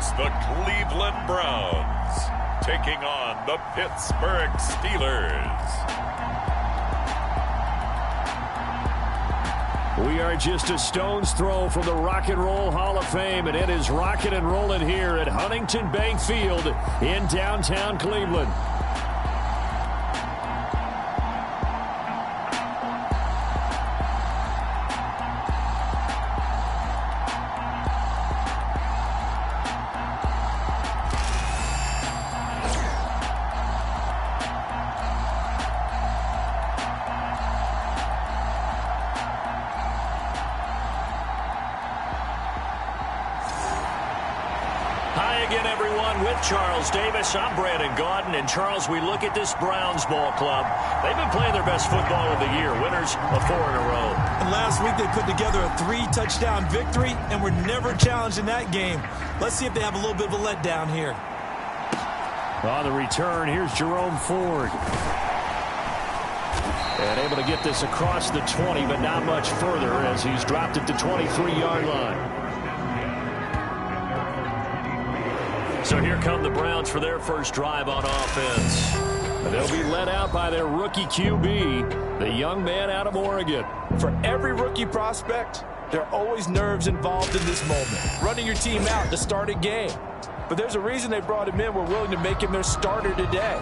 It's the Cleveland Browns taking on the Pittsburgh Steelers. We are just a stone's throw from the Rock and Roll Hall of Fame, and it is rocking and rolling here at Huntington Bank Field in downtown Cleveland. Charles Davis, I'm Brandon Gaudin, and Charles, we look at this Browns ball club. They've been playing their best football of the year, winners of 4 in a row. And last week they put together a 3-touchdown victory and were never challenged in that game. Let's see if they have a little bit of a letdown here. On the return, here's Jerome Ford. And able to get this across the 20, but not much further as he's dropped it to 23-yard line. So here come the Browns for their first drive on offense. They'll be led out by their rookie QB, the young man out of Oregon. For every rookie prospect, there are always nerves involved in this moment. Running your team out to start a game. But there's a reason they brought him in. We're willing to make him their starter today.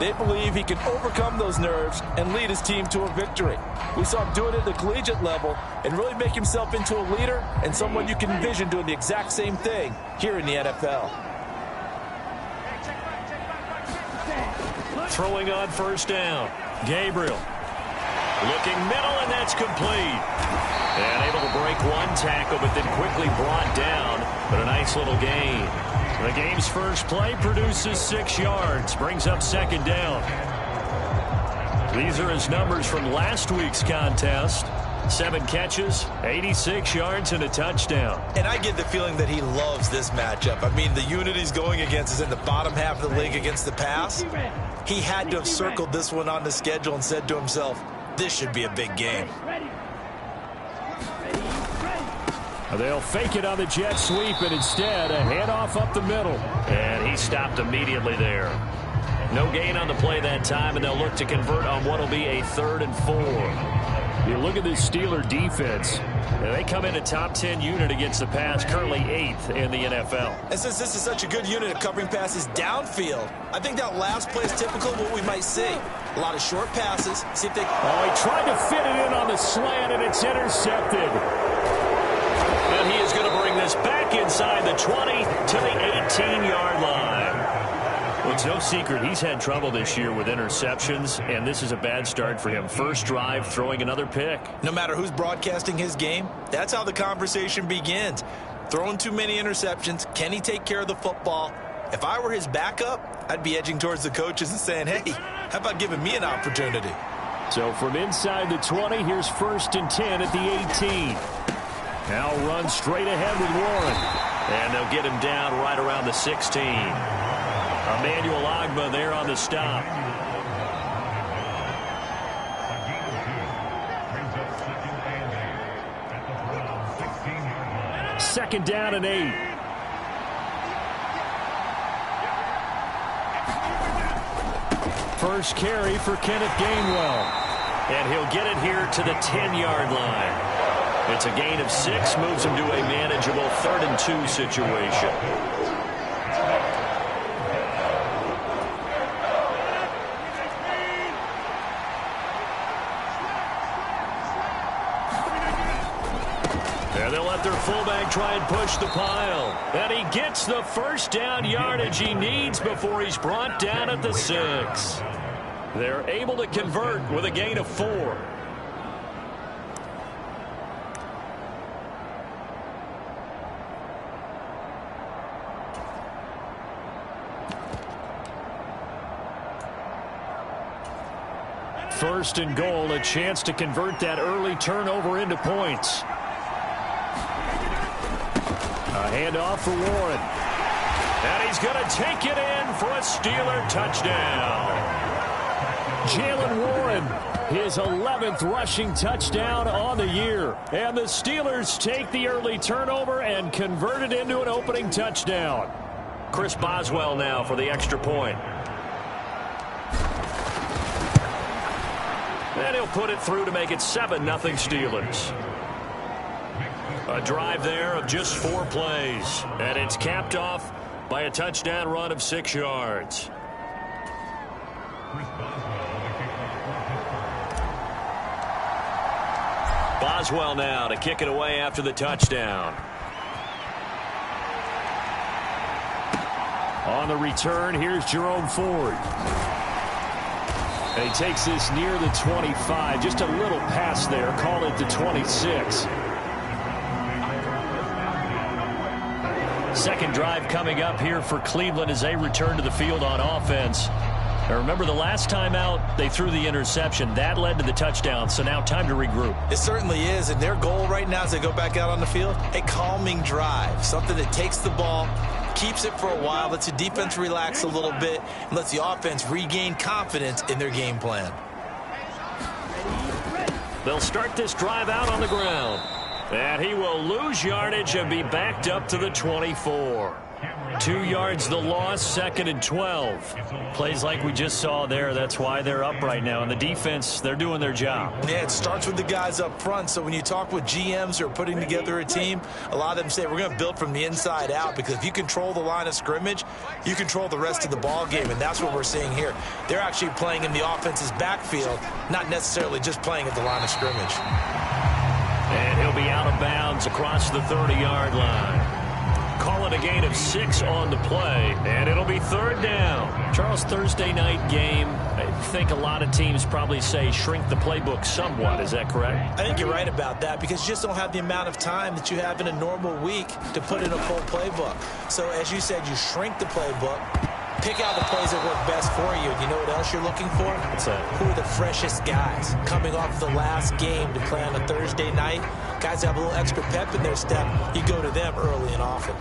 They believe he can overcome those nerves and lead his team to a victory. We saw him do it at the collegiate level and really make himself into a leader and someone you can envision doing the exact same thing here in the NFL. Throwing on first down. Gabriel. Looking middle, and that's complete. And able to break one tackle, but then quickly brought down. But a nice little gain. The game's first play produces 6 yards. Brings up second down. These are his numbers from last week's contest. 7 catches, 86 yards, and a touchdown. And I get the feeling that he loves this matchup. I mean, the unit he's going against is in the bottom half of the league against the pass. He had to have circled this one on the schedule and said to himself, this should be a big game. They'll fake it on the jet sweep, and instead a handoff up the middle. And he stopped immediately there. No gain on the play that time, and they'll look to convert on what will be a 3rd and 4. You look at this Steeler defense. They come in a top 10 unit against the pass, currently 8th in the NFL. And since this is such a good unit at covering passes downfield, I think that last play is typical of what we might see. A lot of short passes. See if they... Oh, he tried to fit it in on the slant, and it's intercepted. And he is going to bring this back inside the 20 to the 18-yard line. Well, it's no secret he's had trouble this year with interceptions, and this is a bad start for him. First drive, throwing another pick. No matter who's broadcasting his game, that's how the conversation begins. Throwing too many interceptions, can he take care of the football? If I were his backup, I'd be edging towards the coaches and saying, hey, how about giving me an opportunity? So from inside the 20, here's 1st and 10 at the 18. Now run straight ahead with Warren. And they'll get him down right around the 16. Emmanuel Ogbah there on the stop. Second down and 8. First carry for Kenneth Gainwell. And he'll get it here to the 10-yard line. It's a gain of 6, moves him to a manageable 3rd and 2 situation. And they'll let their fullback try and push the pile. And he gets the first down yardage he needs before he's brought down at the 6. They're able to convert with a gain of 4. First and goal, a chance to convert that early turnover into points. A handoff for Warren. And he's going to take it in for a Steeler touchdown. Jalen Warren, his 11th rushing touchdown on the year. And the Steelers take the early turnover and convert it into an opening touchdown. Chris Boswell now for the extra point. And he'll put it through to make it 7-0 Steelers. A drive there of just 4 plays. And it's capped off by a touchdown run of 6 yards. Boswell now to kick it away after the touchdown. On the return, here's Jerome Ford. And he takes this near the 25. Just a little pass there. Call it the 26. Second drive coming up here for Cleveland as they return to the field on offense. Now remember, the last time out, they threw the interception. That led to the touchdown, so now time to regroup. It certainly is, and their goal right now as they go back out on the field, a calming drive, something that takes the ball, keeps it for a while, lets the defense relax a little bit, and lets the offense regain confidence in their game plan. They'll start this drive out on the ground. And he will lose yardage and be backed up to the 24. 2 yards the loss, 2nd and 12. Plays like we just saw there. That's why they're up right now. And the defense, they're doing their job. Yeah, it starts with the guys up front. So when you talk with GMs who are putting together a team, a lot of them say we're going to build from the inside out, because if you control the line of scrimmage, you control the rest of the ball game. And that's what we're seeing here. They're actually playing in the offense's backfield, not necessarily just playing at the line of scrimmage. And he'll be out of bounds across the 30-yard line. Call it a gain of 6 on the play, and it'll be 3rd down. Charles, Thursday night game, I think a lot of teams probably say shrink the playbook somewhat. Is that correct? I think you're right about that, because you just don't have the amount of time that you have in a normal week to put in a full playbook. So as you said, you shrink the playbook, pick out the plays that work best for you. And you know what else you're looking for? What's that? Who are the freshest guys coming off the last game to play on a Thursday night? Guys have a little extra pep in their step. You go to them early and often.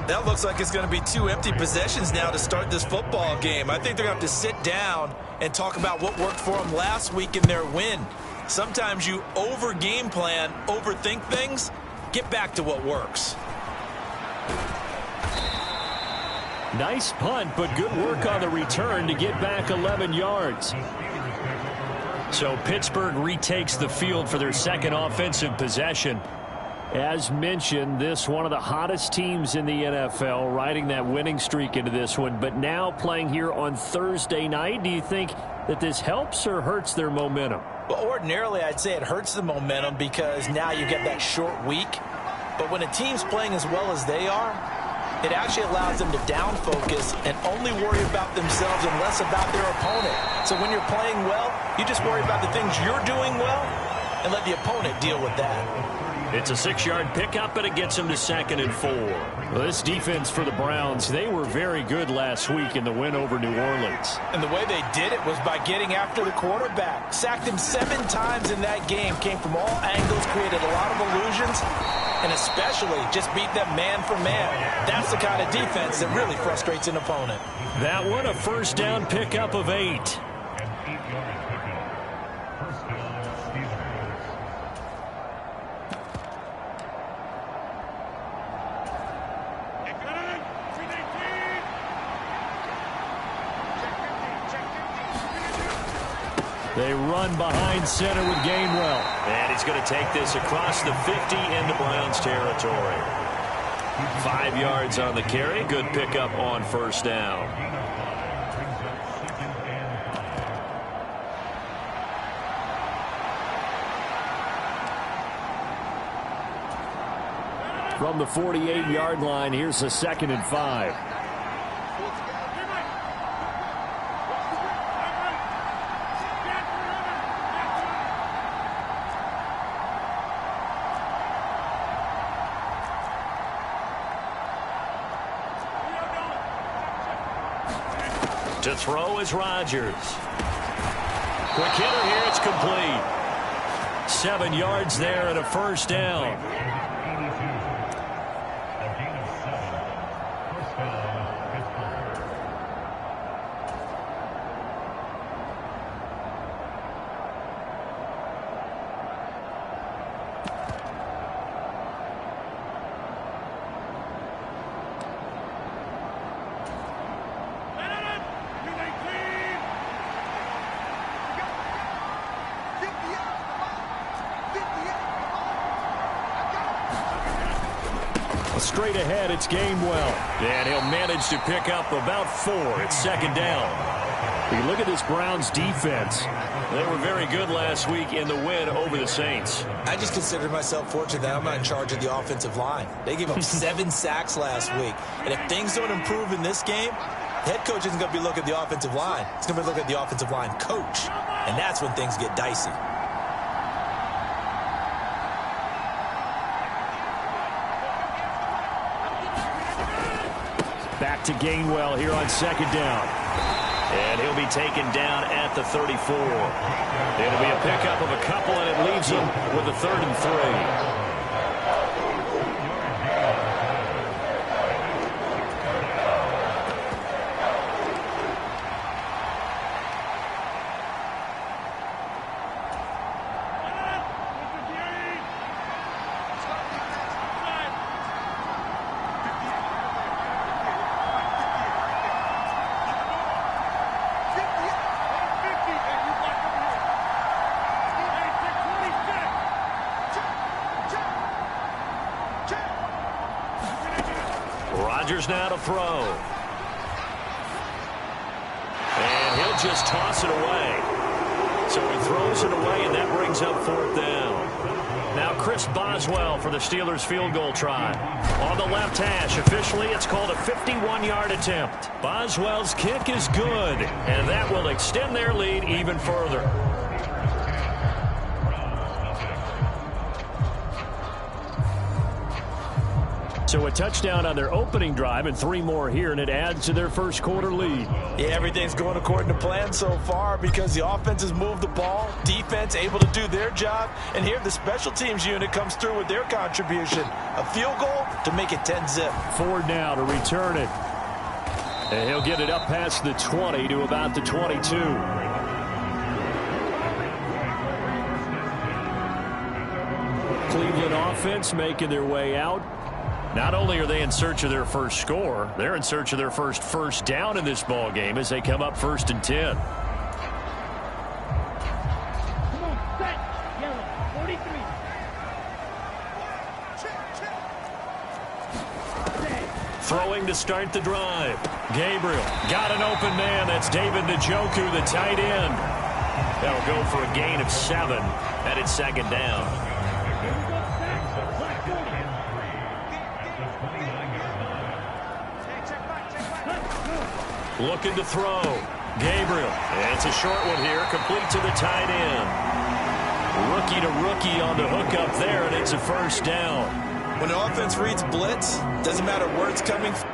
That looks like it's going to be 2 empty possessions now to start this football game. I think they're going to have to sit down and talk about what worked for them last week in their win. Sometimes you over-game plan, overthink things. Get back to what works. Nice punt, but good work on the return to get back 11 yards. So Pittsburgh retakes the field for their second offensive possession. As mentioned, this one of the hottest teams in the NFL, riding that winning streak into this one, but now playing here on Thursday night. Do you think that this helps or hurts their momentum? Well, ordinarily, I'd say it hurts the momentum, because now you get that short week. But when a team's playing as well as they are, it actually allows them to down focus and only worry about themselves and less about their opponent. So when you're playing well, you just worry about the things you're doing well and let the opponent deal with that. It's a 6-yard pickup, but it gets them to 2nd and 4. Well, this defense for the Browns, they were very good last week in the win over New Orleans. And the way they did it was by getting after the quarterback. Sacked him 7 times in that game. Came from all angles, created a lot of illusions, and especially just beat them man for man. That's the kind of defense that really frustrates an opponent. That one, a first down pickup of 8. They run behind center with Gainwell. And he's going to take this across the 50 into Browns territory. 5 yards on the carry. Good pickup on first down. From the 48-yard line, here's a 2nd and 5. To throw is Rodgers. Quick hitter here. It's complete. 7 yards there and a first down. Straight ahead, it's Gainwell. And he'll manage to pick up about 4. It's second down. You look at this Browns defense. They were very good last week in the win over the Saints. I just consider myself fortunate that I'm not in charge of the offensive line. They gave up 7 sacks last week. And if things don't improve in this game, the head coach isn't going to be looking at the offensive line. He's going to be looking at the offensive line coach. And that's when things get dicey. Back to Gainwell here on second down. And he'll be taken down at the 34. It'll be a pickup of a couple, and it leaves him with a 3rd and 3. Rodgers now to throw. And he'll just toss it away. So he throws it away, and that brings up 4th down. Now Chris Boswell for the Steelers field goal try. On the left hash, officially it's called a 51-yard attempt. Boswell's kick is good, and that will extend their lead even further. So a touchdown on their opening drive and 3 more here, and it adds to their first quarter lead. Yeah, everything's going according to plan so far because the offense has moved the ball, defense able to do their job, and here the special teams unit comes through with their contribution. A field goal to make it 10-zip. Ford now to return it. And he'll get it up past the 20 to about the 22. Cleveland offense making their way out. Not only are they in search of their first score, they're in search of their first down in this ball game as they come up 1st and 10. Come on, set, yellow, 43. Throwing to start the drive. Gabriel got an open man. That's David Njoku, the tight end. That'll go for a gain of 7, and it's second down. Looking to throw. Gabriel. And it's a short one here, complete to the tight end. Rookie to rookie on the hook up there, and it's a first down. When the offense reads blitz, doesn't matter where it's coming from.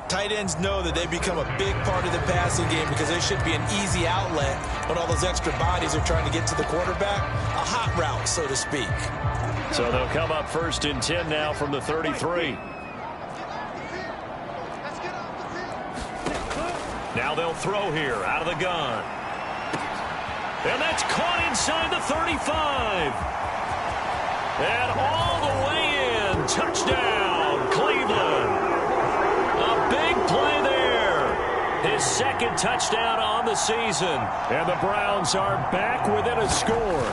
Tight ends know that they become a big part of the passing game because they should be an easy outlet when all those extra bodies are trying to get to the quarterback. A hot route, so to speak. So they'll come up 1st and 10 now from the 33. Now they'll throw here out of the gun. And that's caught inside the 35. And all the way in. Touchdown, Cleveland. Big play there. His 2nd touchdown on the season. And the Browns are back within a score.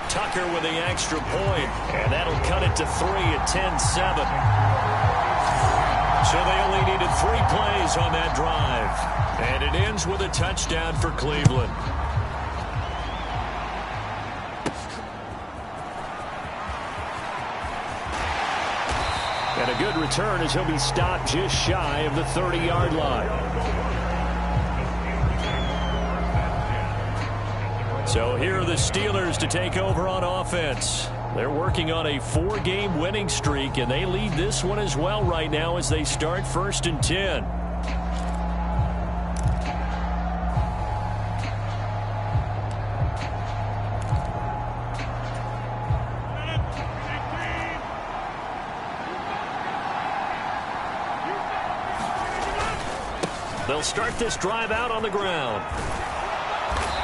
Tucker with the extra point. And that'll cut it to 3 at 10-7. So they only needed 3 plays on that drive. And it ends with a touchdown for Cleveland. And a good return as he'll be stopped just shy of the 30-yard line. So here are the Steelers to take over on offense. They're working on a 4-game winning streak, and they lead this one as well right now as they start 1st and 10. They'll start this drive out on the ground.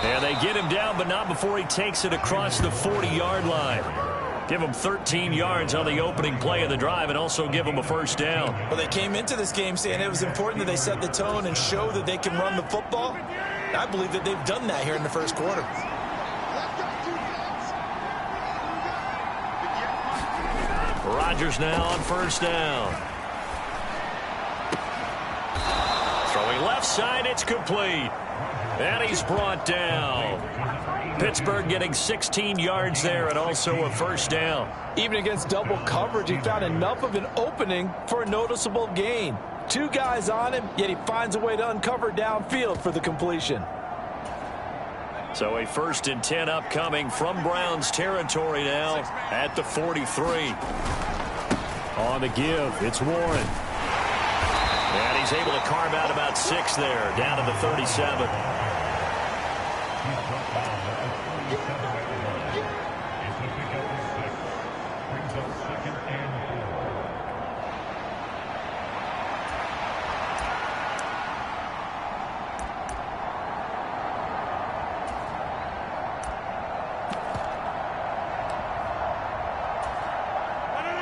And they get him down, but not before he takes it across the 40-yard line. Give him 13 yards on the opening play of the drive and also give him a first down. Well, they came into this game saying it was important that they set the tone and show that they can run the football. I believe that they've done that here in the first quarter. Rodgers now on first down. Throwing left side, it's complete. And he's brought down. Pittsburgh getting 16 yards there and also a first down. Even against double coverage, he found enough of an opening for a noticeable gain. 2 guys on him, yet he finds a way to uncover downfield for the completion. So a 1st and 10 upcoming from Browns territory now at the 43. On the give, it's Warren. And he's able to carve out about 6 there, down to the 37.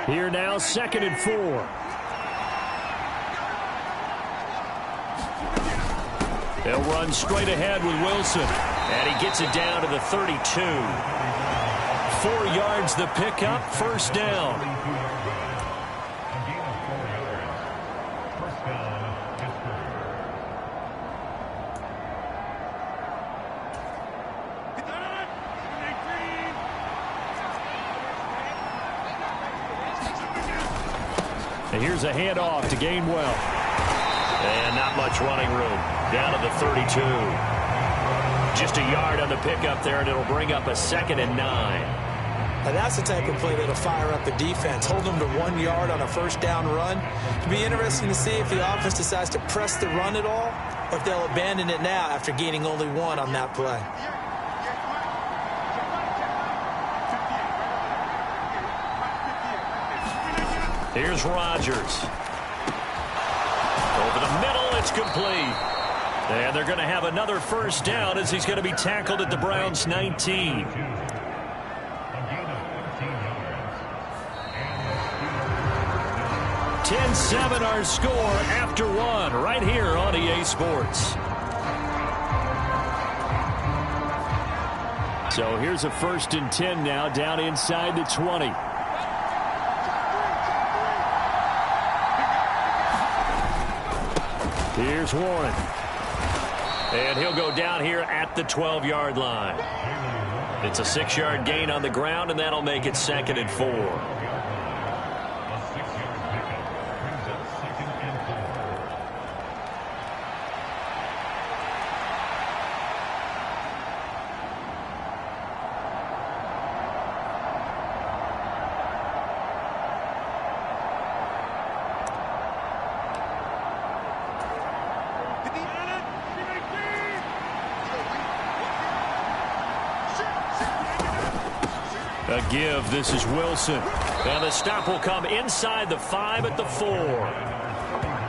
Here now, 2nd and 4. They'll run straight ahead with Wilson. And he gets it down to the 32. 4 yards the pickup, first down. And here's a handoff to Gainwell. And not much running room. Down to the 32. Just a yard on the pickup there, and it'll bring up a 2nd and 9. Now that's the type of play that'll fire up the defense. Hold them to 1 yard on a first down run. It'll be interesting to see if the offense decides to press the run at all, or if they'll abandon it now after gaining only 1 on that play. Here's Rodgers. Over the middle, it's complete. And they're going to have another first down as he's going to be tackled at the Browns' 19. (10-7) our score after 1 right here on EA Sports. So here's a 1st and 10 now down inside the 20. Here's Warren. And he'll go down here at the 12-yard line. It's a 6-yard gain on the ground, and that'll make it 2nd and 4. A give. This is Wilson. And the stop will come inside the 5 at the 4.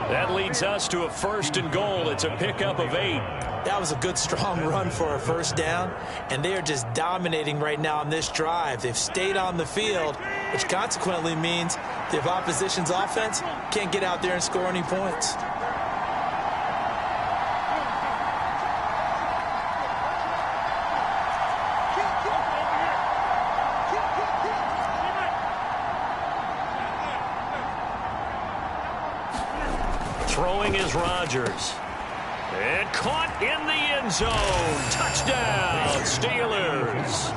That leads us to a 1st and goal. It's a pickup of 8. That was a good, strong run for a first down, and they are just dominating right now on this drive. They've stayed on the field, which consequently means the opposition's offense can't get out there and score any points. Throwing is Rodgers. And caught in the end zone. Touchdown, Steelers.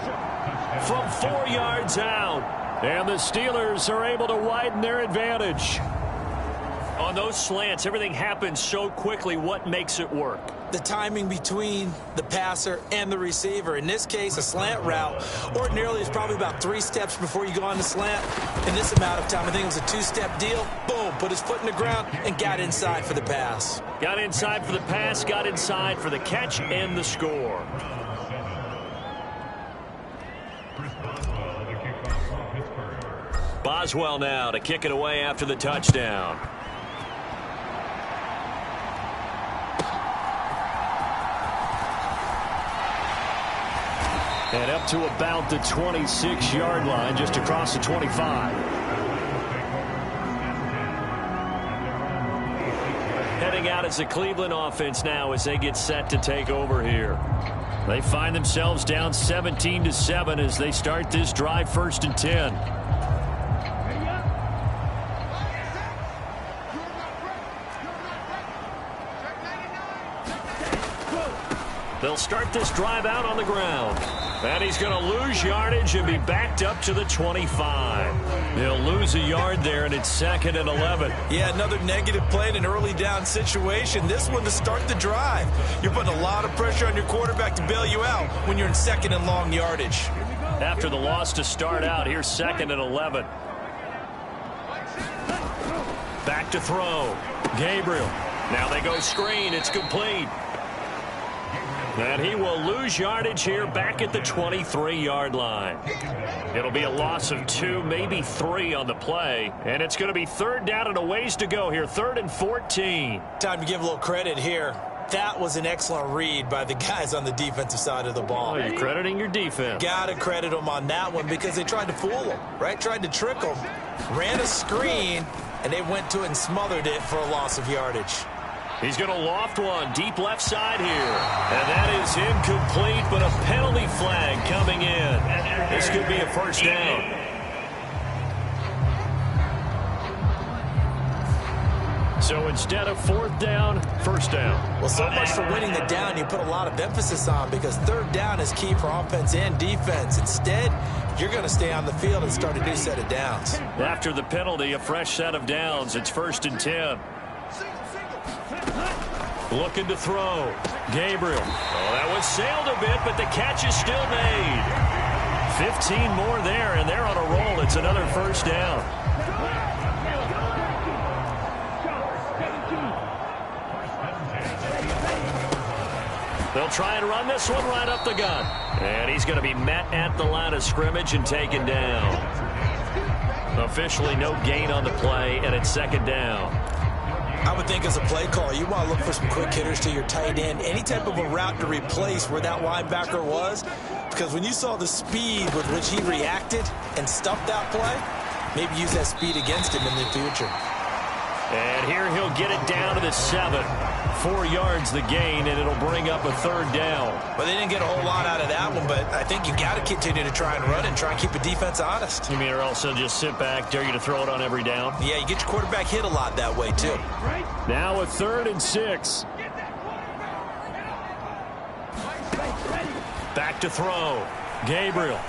From 4 yards out. And the Steelers are able to widen their advantage. On those slants, everything happens so quickly. What makes it work? The timing between the passer and the receiver. In this case, a slant route ordinarily is probably about 3 steps before you go on the slant. In this amount of time, I think it was a 2-step deal. Boom, put his foot in the ground and got inside for the pass. Got inside for the pass, got inside for the catch and the score. Boswell now to kick it away after the touchdown. And up to about the 26-yard line, just across the 25. Heading out as the Cleveland offense now as they get set to take over here. They find themselves down 17-7 as they start this drive, 1st and 10. They'll start this drive out on the ground. And he's going to lose yardage and be backed up to the 25. They'll lose a yard there, and it's 2nd and 11. Yeah, another negative play in an early down situation. This one to start the drive. You're putting a lot of pressure on your quarterback to bail you out when you're in 2nd and long yardage. After the loss to start out, here's 2nd and 11. Back to throw. Gabriel. Now they go screen. It's complete. And he will lose yardage here back at the 23-yard line. It'll be a loss of 2, maybe 3 on the play. And it's going to be 3rd down and a ways to go here. 3rd and 14. Time to give a little credit here. That was an excellent read by the guys on the defensive side of the ball. Oh, you're crediting your defense. Got to credit them on that one because they tried to fool them, right? Tried to trick them. Ran a screen, and they went to it and smothered it for a loss of yardage. He's going to loft one deep left side here. And that is incomplete, but a penalty flag coming in. This could be a 1st down. So instead of 4th down, 1st down. Well, so much for winning the down, you put a lot of emphasis on because 3rd down is key for offense and defense. Instead, you're going to stay on the field and start a new set of downs. After the penalty, a fresh set of downs. It's 1st and 10. Looking to throw. Gabriel. Oh, that was sailed a bit, but the catch is still made. 15 more there, and they're on a roll. It's another 1st down. They'll try and run this one right up the gut. And he's going to be met at the line of scrimmage and taken down. Officially no gain on the play, and it's 2nd down. I would think as a play caller, you want to look for some quick hitters to your tight end. Any type of a route to replace where that linebacker was. Because when you saw the speed with which he reacted and stuffed that play, maybe use that speed against him in the future. And here he'll get it down to the 7. 4 yards the gain, and it'll bring up a 3rd down. Well, they didn't get a whole lot out of that one, but I think you got to continue to try and run and try and keep the defense honest. You mean or also just sit back, dare you to throw it on every down? Yeah, you get your quarterback hit a lot that way, too. Now a 3rd and 6. Back to throw. Gabriel.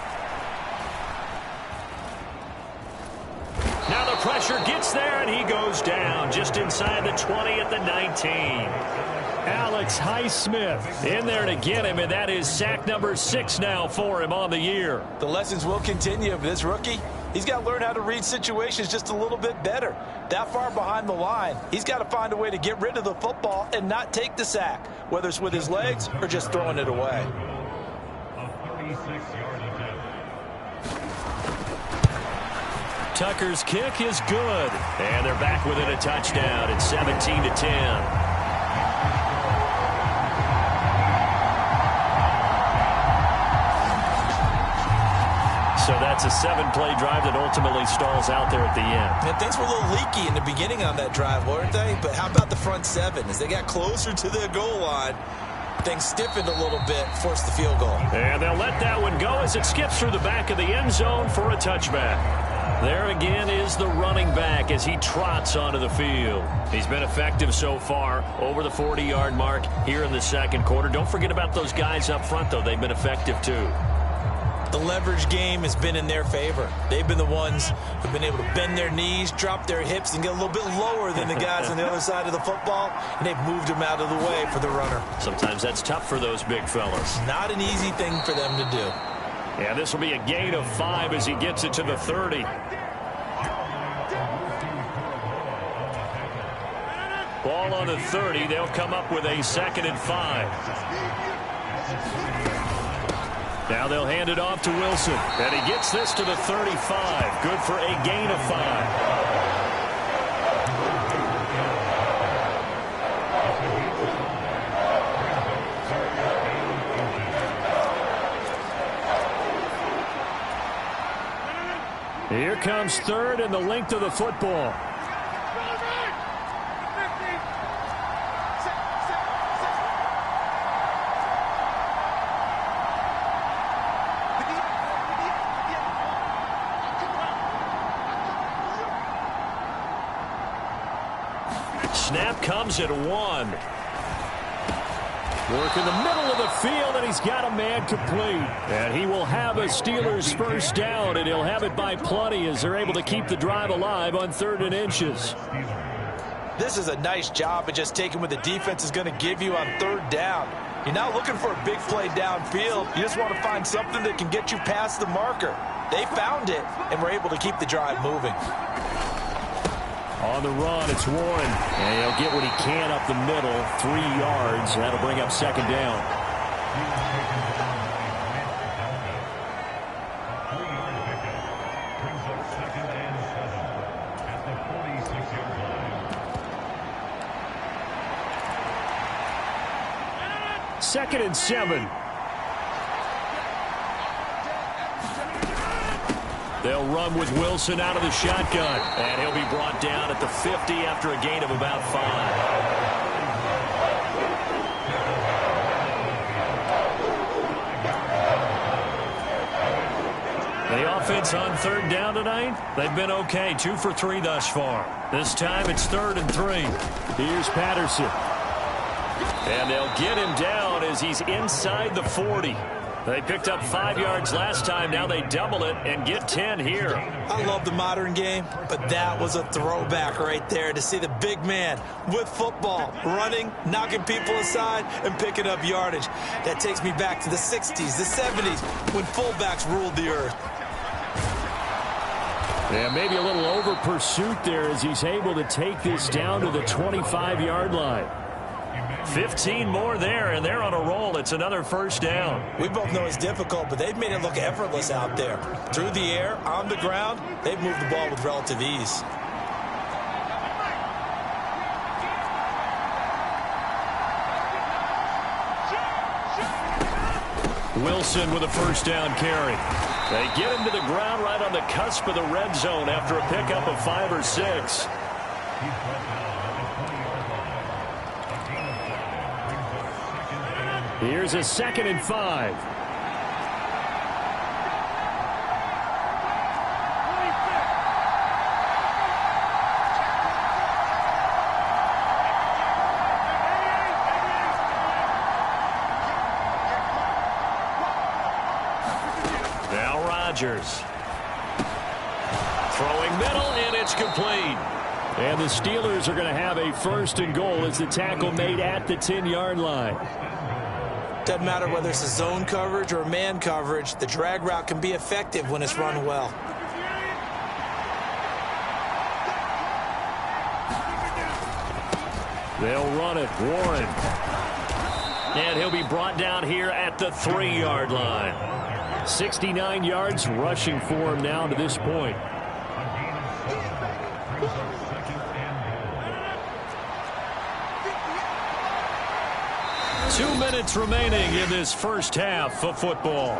Now the pressure gets there, and he goes down just inside the 20 at the 19. Alex Highsmith in there to get him, and that is sack number 6 now for him on the year. The lessons will continue of this rookie. He's got to learn how to read situations just a little bit better. That far behind the line, he's got to find a way to get rid of the football and not take the sack, whether it's with his legs or just throwing it away. Tucker's kick is good. And they're back within a touchdown. It's 17-10. So that's a 7-play drive that ultimately stalls out there at the end. And things were a little leaky in the beginning on that drive, weren't they? But how about the front 7? As they got closer to the goal line, things stiffened a little bit, forced the field goal. And they'll let that one go as it skips through the back of the end zone for a touchback. There again is the running back as he trots onto the field. He's been effective so far over the 40-yard mark here in the 2nd quarter. Don't forget about those guys up front, though. They've been effective, too. The leverage game has been in their favor. They've been the ones who've been able to bend their knees, drop their hips, and get a little bit lower than the guys on the other side of the football, and they've moved them out of the way for the runner. Sometimes that's tough for those big fellas. Not an easy thing for them to do. Yeah, this will be a gain of 5 as he gets it to the 30. Ball on the 30. They'll come up with a 2nd and 5. Now they'll hand it off to Wilson. And he gets this to the 35. Good for a gain of 5. comes third and the length of the football. Snap comes at 1. Work in the middle of the field, and he's got a man complete. And he will have a Steelers first down, and he'll have it by plenty as they're able to keep the drive alive on 3rd and inches. This is a nice job of just taking what the defense is going to give you on 3rd down. You're not looking for a big play downfield. You just want to find something that can get you past the marker. They found it, and were able to keep the drive moving. On the run, it's Warren. And he'll get what he can up the middle, 3 yards. That'll bring up 2nd down. Second and 7. They'll run with Wilson out of the shotgun. And he'll be brought down at the 50 after a gain of about 5. The offense on 3rd down tonight, they've been okay. 2 for 3 thus far. This time it's 3rd and 3. Here's Patterson. And they'll get him down as he's inside the 40. They picked up 5 yards last time. Now they double it and get 10 here. I love the modern game, but that was a throwback right there to see the big man with football, running, knocking people aside, and picking up yardage. That takes me back to the 60s, the 70s, when fullbacks ruled the earth. Yeah, maybe a little over pursuit there as he's able to take this down to the 25-yard line. 15 more there, and they're on a roll. It's another first down. We both know it's difficult, but they've made it look effortless out there. Through the air, on the ground, they've moved the ball with relative ease. Wilson with a first down carry. They get him to the ground right on the cusp of the red zone after a pickup of 5 or 6. Here's a 2nd and 5. Now Rodgers. Throwing middle, and it's complete. And the Steelers are going to have a 1st and goal as the tackle made at the 10-yard line. Doesn't matter whether it's a zone coverage or man coverage, the drag route can be effective when it's run well. They'll run it. Warren. And he'll be brought down here at the 3-yard line. 69 yards rushing for him now to this point. Two minutes remaining in this first half of football.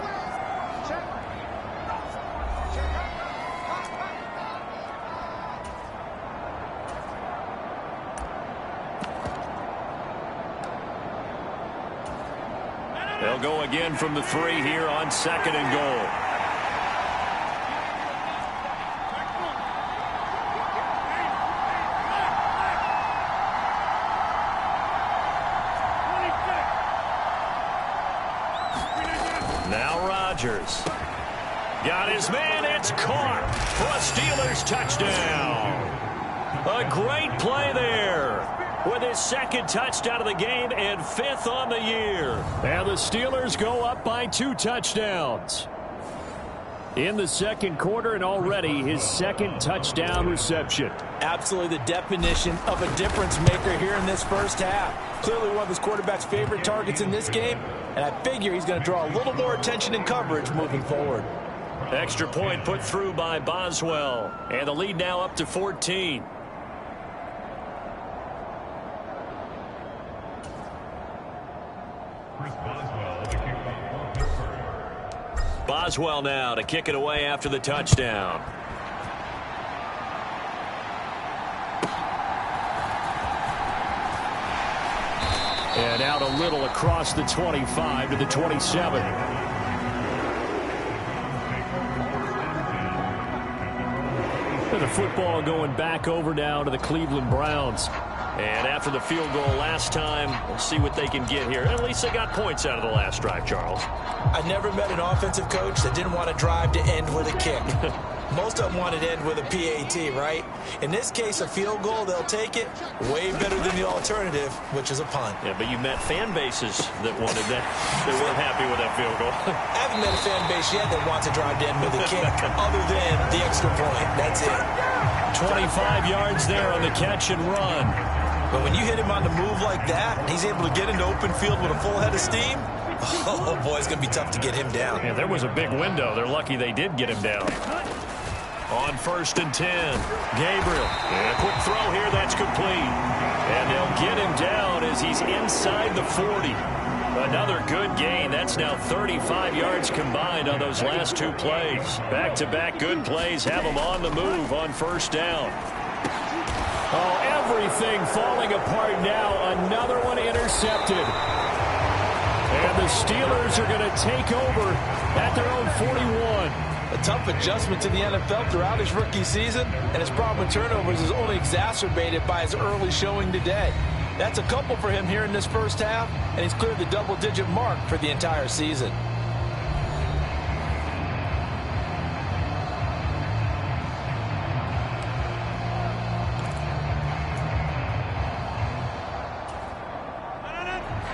They'll go again from the 3 here on 2nd and goal. Rodgers. Got his man. It's caught for a Steelers touchdown. A great play there with his 2nd touchdown of the game and 5th on the year. And the Steelers go up by 2 touchdowns in the 2nd quarter, and already his 2nd touchdown reception. Absolutely the definition of a difference maker here in this first half. Clearly one of his quarterback's favorite targets in this game, and I figure he's going to draw a little more attention and coverage moving forward. Extra point put through by Boswell, and the lead now up to 14. Boswell now to kick it away after the touchdown. And out a little across the 25 to the 27. And the football going back over now to the Cleveland Browns. And after the field goal last time, we'll see what they can get here. At least they got points out of the last drive, Charles. I never met an offensive coach that didn't want to drive to end with a kick. Most of them wanted to end with a PAT, right? In this case, a field goal, they'll take it. Way better than the alternative, which is a punt. Yeah, but you met fan bases that wanted that. They weren't happy with that field goal. I haven't met a fan base yet that wants to drive to end with a kick other than the extra point. That's it. 25 yards there on the catch and run. But when you hit him on the move like that, and he's able to get into open field with a full head of steam, oh, boy, it's going to be tough to get him down. Yeah, there was a big window. They're lucky they did get him down. On 1st and 10, Gabriel. And a quick throw here, that's complete. And they'll get him down as he's inside the 40. Another good gain. That's now 35 yards combined on those last two plays. Back-to-back good plays have them on the move on 1st down. Oh, everything falling apart now. Another one intercepted. And the Steelers are going to take over at their own 41. A tough adjustment to the NFL throughout his rookie season, and his problem with turnovers is only exacerbated by his early showing today. That's a couple for him here in this first half, and he's cleared the double-digit mark for the entire season.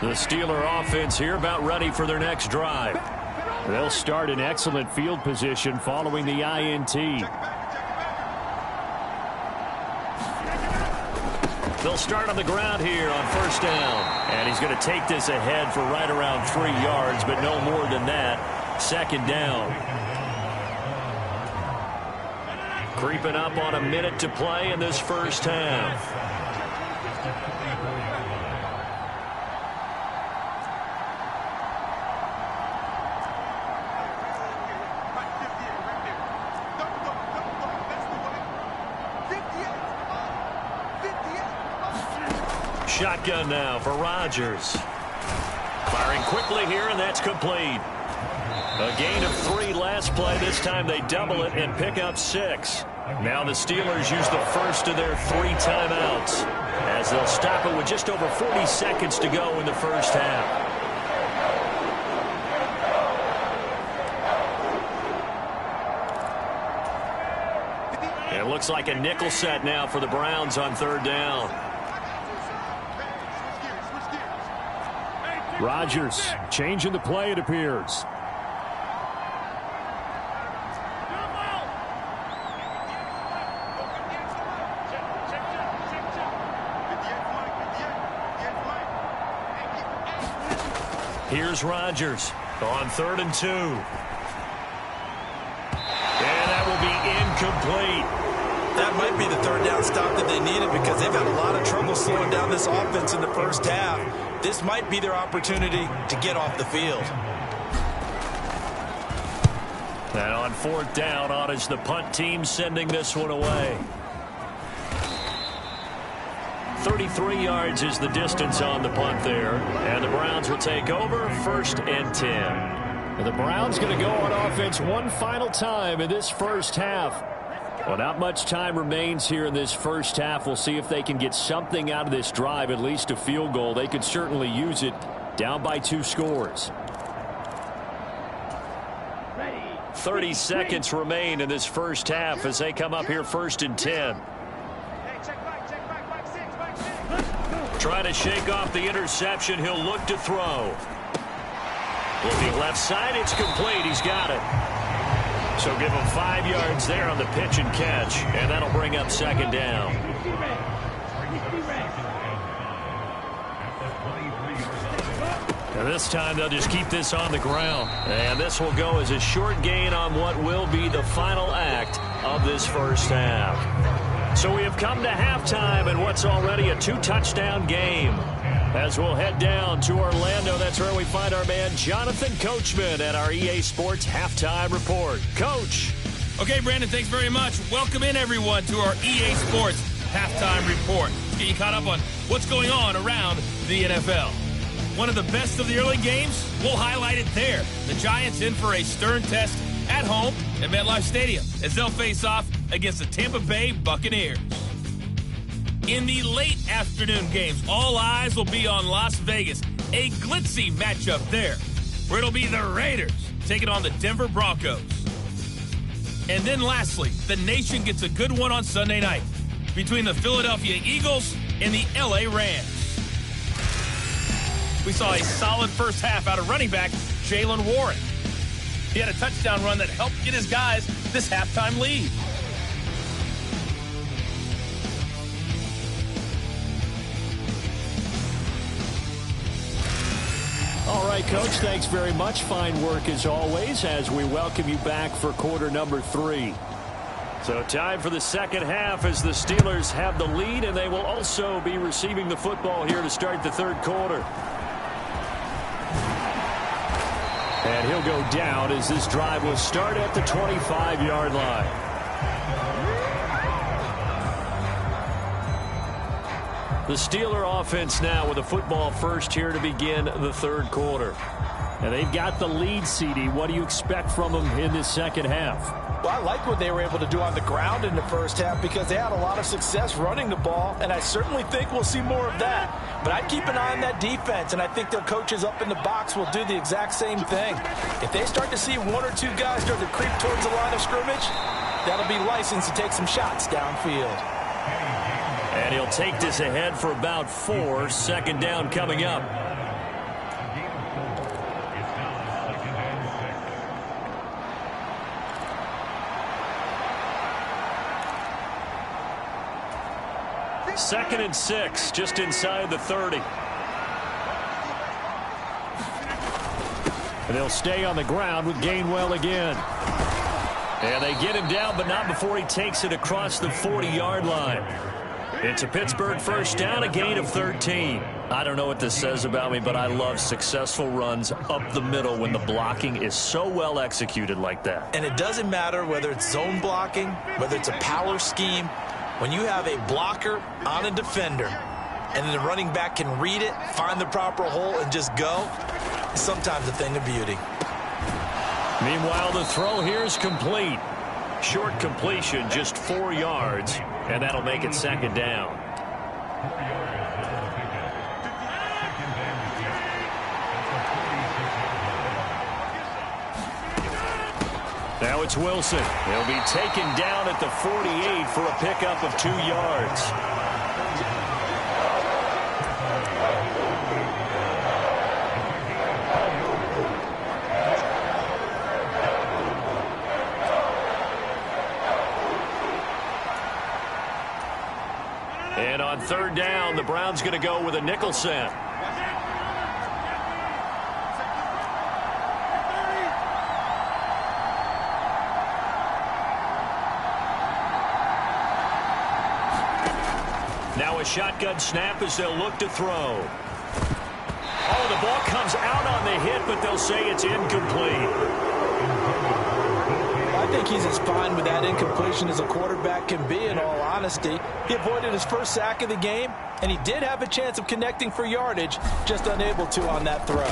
The Steeler offense here about ready for their next drive. They'll start in excellent field position following the INT. They'll start on the ground here on 1st down. And he's going to take this ahead for right around 3 yards, but no more than that. 2nd down. Creeping up on a minute to play in this first half. Shotgun now for Rodgers. Firing quickly here, and that's complete. A gain of 3 last play. This time they double it and pick up 6. Now the Steelers use the first of their 3 timeouts as they'll stop it with just over 40 seconds to go in the first half. It looks like a nickel set now for the Browns on 3rd down. Rodgers changing the play, it appears. Here's Rodgers on 3rd and 2. And that will be incomplete. That might be the 3rd down stop that they needed because they've had a lot of trouble slowing down this offense in the first half. This might be their opportunity to get off the field. And on 4th down, on is the punt team sending this one away. 33 yards is the distance on the punt there. And the Browns will take over 1st and 10. And the Browns going to go on offense one final time in this first half. Well, not much time remains here in this first half. We'll see if they can get something out of this drive, at least a field goal. They could certainly use it down by 2 scores. 30 seconds remain in this first half as they come up here 1st and 10. Trying to shake off the interception. He'll look to throw. Looking left side, it's complete. He's got it. So give him 5 yards there on the pitch and catch, and that'll bring up 2nd down. And this time they'll just keep this on the ground. And this will go as a short gain on what will be the final act of this first half. So we have come to halftime in what's already a 2-touchdown game. As we'll head down to Orlando, that's where we find our man Jonathan Coachman at our EA Sports Halftime Report. Coach. Okay, Brandon, thanks very much. Welcome in, everyone, to our EA Sports Halftime Report. Let's get you caught up on what's going on around the NFL. one of the best of the early games? We'll highlight it there. The Giants in for a stern test at home at MetLife Stadium as they'll face off against the Tampa Bay Buccaneers. In the late afternoon games, all eyes will be on Las Vegas. A glitzy matchup there, where it'll be the Raiders taking on the Denver Broncos. And then lastly, the nation gets a good one on Sunday night between the Philadelphia Eagles and the LA Rams. We saw a solid first half out of running back Jaylen Warren. He had a touchdown run that helped get his guys this halftime lead. All right, Coach, thanks very much. Fine work as always as we welcome you back for quarter number 3. So time for the second half as the Steelers have the lead, and they will also be receiving the football here to start the third quarter. And he'll go down as this drive will start at the 25-yard line. The Steeler offense now with a football first here to begin the third quarter. And they've got the lead, CD. What do you expect from them in this second half? Well, I like what they were able to do on the ground in the first half because they had a lot of success running the ball, and I certainly think we'll see more of that. But I'd keep an eye on that defense, and I think their coaches up in the box will do the exact same thing. If they start to see one or two guys start to creep towards the line of scrimmage, that'll be licensed to take some shots downfield. And he'll take this ahead for about 4. Second down coming up. Second and 6, just inside the 30. And they'll stay on the ground with Gainwell again. And they get him down, but not before he takes it across the 40-yard line. It's a Pittsburgh first down, a gain of 13. I don't know what this says about me, but I love successful runs up the middle when the blocking is so well executed like that. And it doesn't matter whether it's zone blocking, whether it's a power scheme. When you have a blocker on a defender and then the running back can read it, find the proper hole, and just go, it's sometimes a thing of beauty. Meanwhile, the throw here is complete. Short completion, just 4 yards, and that'll make it second down. Now it's Wilson. He'll be taken down at the 48 for a pickup of 2 yards. And on third down, the Browns going to go with a nickel set. Now a shotgun snap as they'll look to throw. Oh, the ball comes out on the hit, but they'll say it's incomplete. I think he's as fine with that incompletion as a quarterback can be, in all honesty. He avoided his first sack of the game, and he did have a chance of connecting for yardage, just unable to on that throw.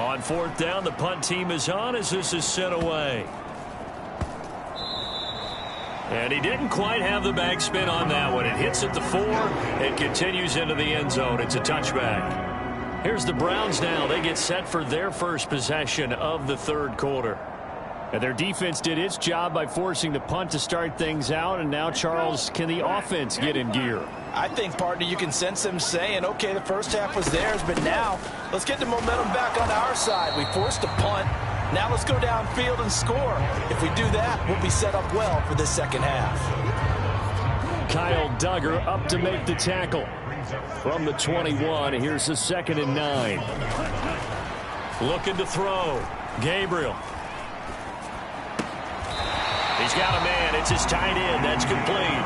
On fourth down, the punt team is on as this is sent away. And he didn't quite have the backspin on that one. It hits at the 4. It continues into the end zone. It's a touchback. Here's the Browns now. They get set for their first possession of the third quarter. And their defense did its job by forcing the punt to start things out. And now, Charles, can the offense get in gear? I think, partner, you can sense them saying, okay, the first half was theirs, but now let's get the momentum back on our side. We forced a punt. Now let's go downfield and score. If we do that, we'll be set up well for this second half. Kyle Duggar up to make the tackle. From the 21, here's the 2nd and 9. Looking to throw. Gabriel. He's got a man. It's his tight end. That's complete.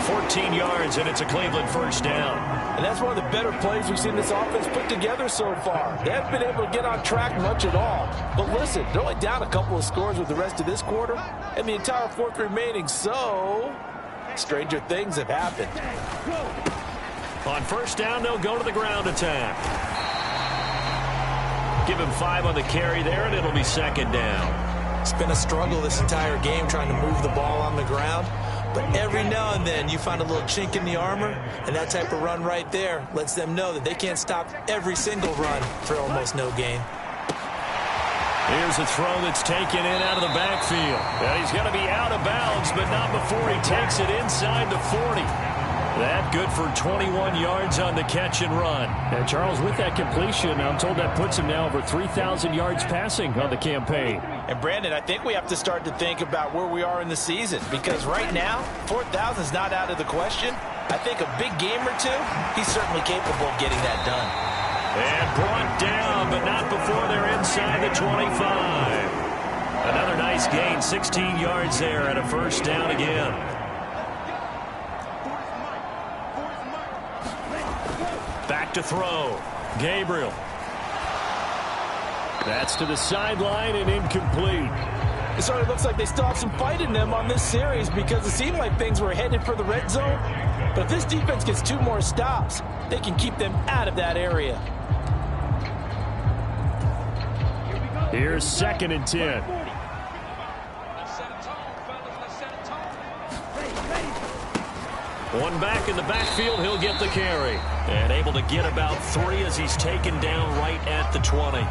14 yards, and it's a Cleveland first down. And that's one of the better plays we've seen this offense put together so far. They haven't been able to get on track much at all. But listen, they're only down a couple of scores with the rest of this quarter and the entire fourth remaining. So, stranger things have happened. On first down, they'll go to the ground attack. Give him 5 on the carry there, and it'll be second down. It's been a struggle this entire game trying to move the ball on the ground. But every now and then you find a little chink in the armor, and that type of run right there lets them know that they can't stop every single run for almost no gain. Here's a throw that's taken in out of the backfield. And he's going to be out of bounds, but not before he takes it inside the 40. That good for 21 yards on the catch and run. And Charles, with that completion, I'm told that puts him now over 3,000 yards passing on the campaign. And Brandon, I think we have to start to think about where we are in the season, because right now 4,000 is not out of the question. I think a big game or two, he's certainly capable of getting that done. And brought down, but not before they're inside the 25. Another nice gain, 16 yards there, and a first down again. Back to throw. Gabriel. That's to the sideline and incomplete. It sort of looks like they still have some fight in them on this series, because it seemed like things were headed for the red zone. But if this defense gets 2 more stops, they can keep them out of that area. Here's 2nd and 10. One back in the backfield, he'll get the carry. And able to get about 3 as he's taken down right at the 20.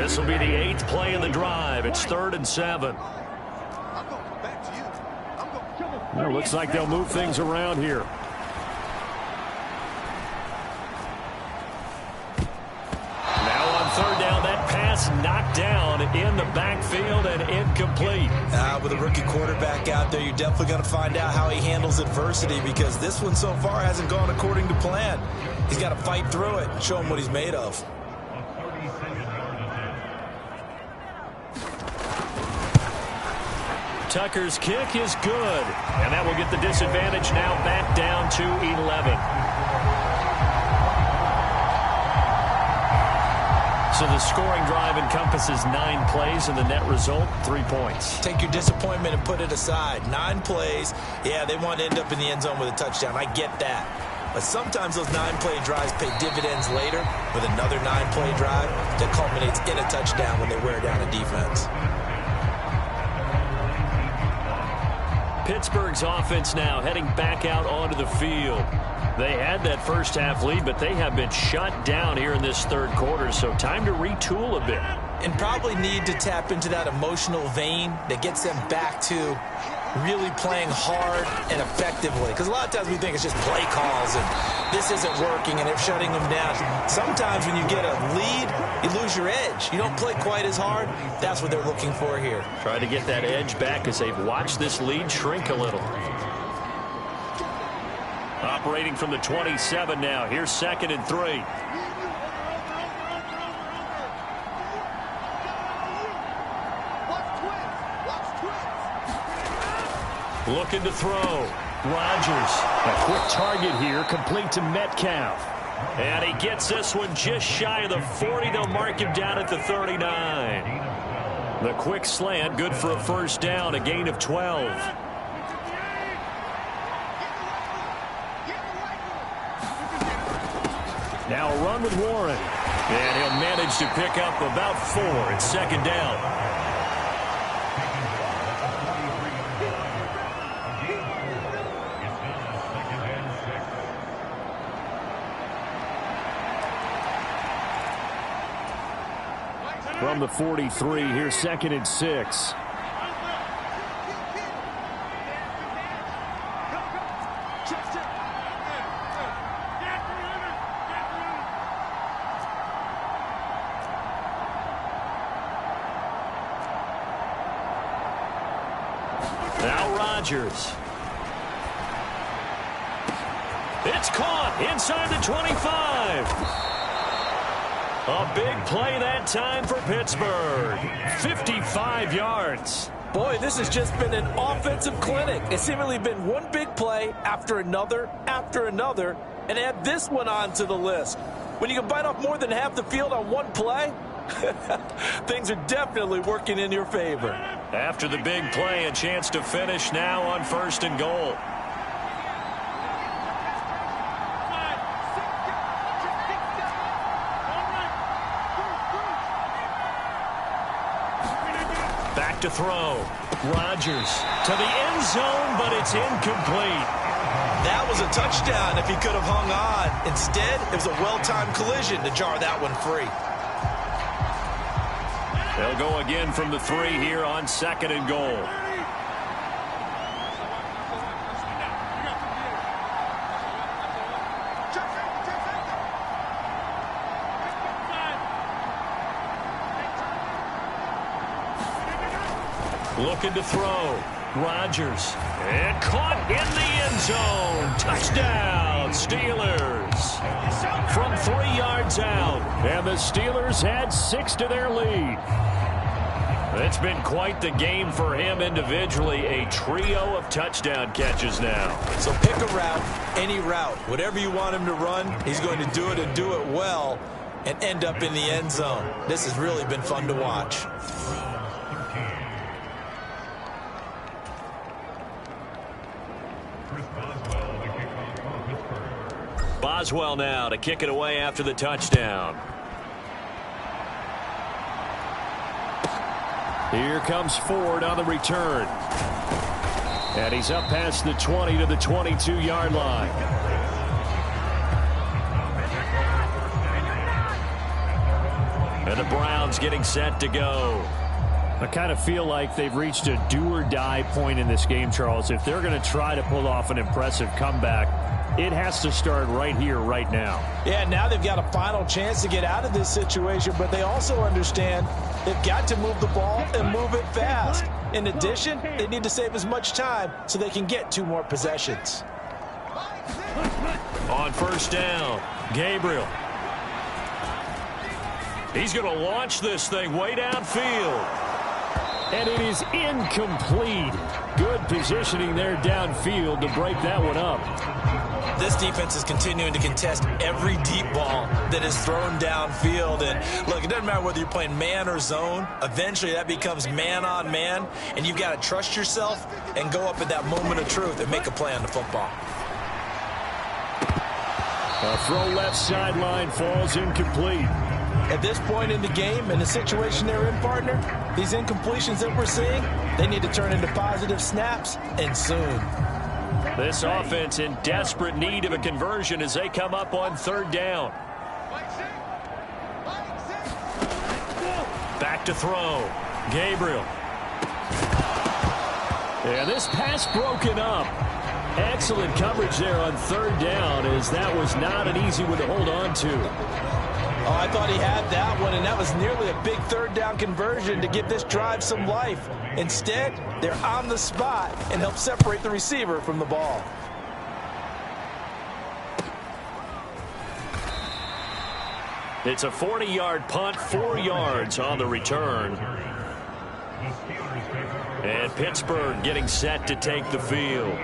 This will be the 8th play of the drive. It's 3rd and 7. Well, looks like they'll move things around here. Third down, that pass knocked down in the backfield and incomplete. With a rookie quarterback out there, you're definitely going to find out how he handles adversity, because this one so far hasn't gone according to plan. He's got to fight through it and show him what he's made of. Tucker's kick is good, and that will get the disadvantage now back down to 11. So the scoring drive encompasses 9 plays, and the net result, 3 points. Take your disappointment and put it aside. 9 plays. Yeah, they want to end up in the end zone with a touchdown. I get that. But sometimes those 9-play drives pay dividends later with another 9-play drive that culminates in a touchdown when they wear down a defense. Pittsburgh's offense now heading back out onto the field. They had that first half lead, but they have been shut down here in this 3rd quarter, so time to retool a bit. And probably need to tap into that emotional vein that gets them back to really playing hard and effectively. Because a lot of times we think it's just play calls and this isn't working and they're shutting them down. Sometimes when you get a lead, you lose your edge. You don't play quite as hard. That's what they're looking for here. Try to get that edge back as they've watched this lead shrink a little. Operating from the 27 now. Here's 2nd and 3. Looking to throw. Rodgers. A quick target here, complete to Metcalf. And he gets this one just shy of the 40. They'll mark him down at the 39. The quick slant, good for a first down, a gain of 12. Now a run with Warren. And he'll manage to pick up about 4. It's 2nd down. From the 43, here's 2nd and 6. Now Rodgers. It's caught inside the 25. A big play that time for Pittsburgh. 55 yards. Boy, this has just been an offensive clinic. It's seemingly been one big play after another, and add this one onto the list. When you can bite off more than half the field on one play, things are definitely working in your favor. After the big play, a chance to finish now on 1st and goal. Back to throw. Rodgers to the end zone, but it's incomplete. That was a touchdown if he could have hung on. Instead, it was a well-timed collision to jar that one free. They'll go again from the 3 here on 2nd and goal. Looking to throw. Rodgers. And caught in the end zone. Touchdown, Steelers. From 3 yards out. And the Steelers had 6 to their lead. It's been quite the game for him individually. A trio of touchdown catches now. So pick a route, any route. Whatever you want him to run, he's going to do it and do it well and end up in the end zone. This has really been fun to watch. Boswell now to kick it away after the touchdown. Here comes Ford on the return. And he's up past the 20 to the 22-yard line. And the Browns getting set to go. I kind of feel like they've reached a do-or-die point in this game, Charles. If they're going to try to pull off an impressive comeback, it has to start right here, right now. Yeah, now they've got a final chance to get out of this situation, but they also understand they've got to move the ball and move it fast. In addition, they need to save as much time so they can get 2 more possessions. On 1st down, Gabriel. He's going to launch this thing way downfield. And it is incomplete. Good positioning there downfield to break that one up. This defense is continuing to contest every deep ball that is thrown downfield. And look, it doesn't matter whether you're playing man or zone. Eventually that becomes man on man. And you've got to trust yourself and go up at that moment of truth and make a play on the football. A throw left sideline falls incomplete. At this point in the game, in the situation they're in, partner, these incompletions that we're seeing, they need to turn into positive snaps, and soon. This offense in desperate need of a conversion as they come up on 3rd down. Back to throw. Gabriel. And this pass broken up. Excellent coverage there on 3rd down, as that was not an easy one to hold on to. Oh, I thought he had that one, and that was nearly a big 3rd down conversion to give this drive some life. Instead, they're on the spot and help separate the receiver from the ball. It's a 40-yard punt, 4 yards on the return. And Pittsburgh getting set to take the field.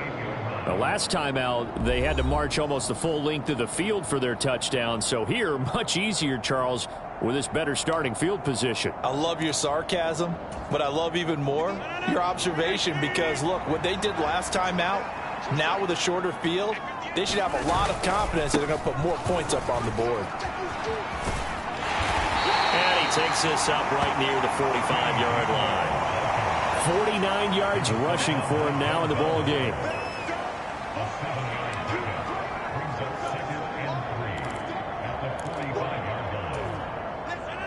The last time out, they had to march almost the full length of the field for their touchdown. So here, much easier, Charles, with this better starting field position. I love your sarcasm, but I love even more your observation, because, look, what they did last time out, now with a shorter field, they should have a lot of confidence that they're going to put more points up on the board. And he takes this up right near the 45-yard line. 49 yards rushing for him now in the ball game.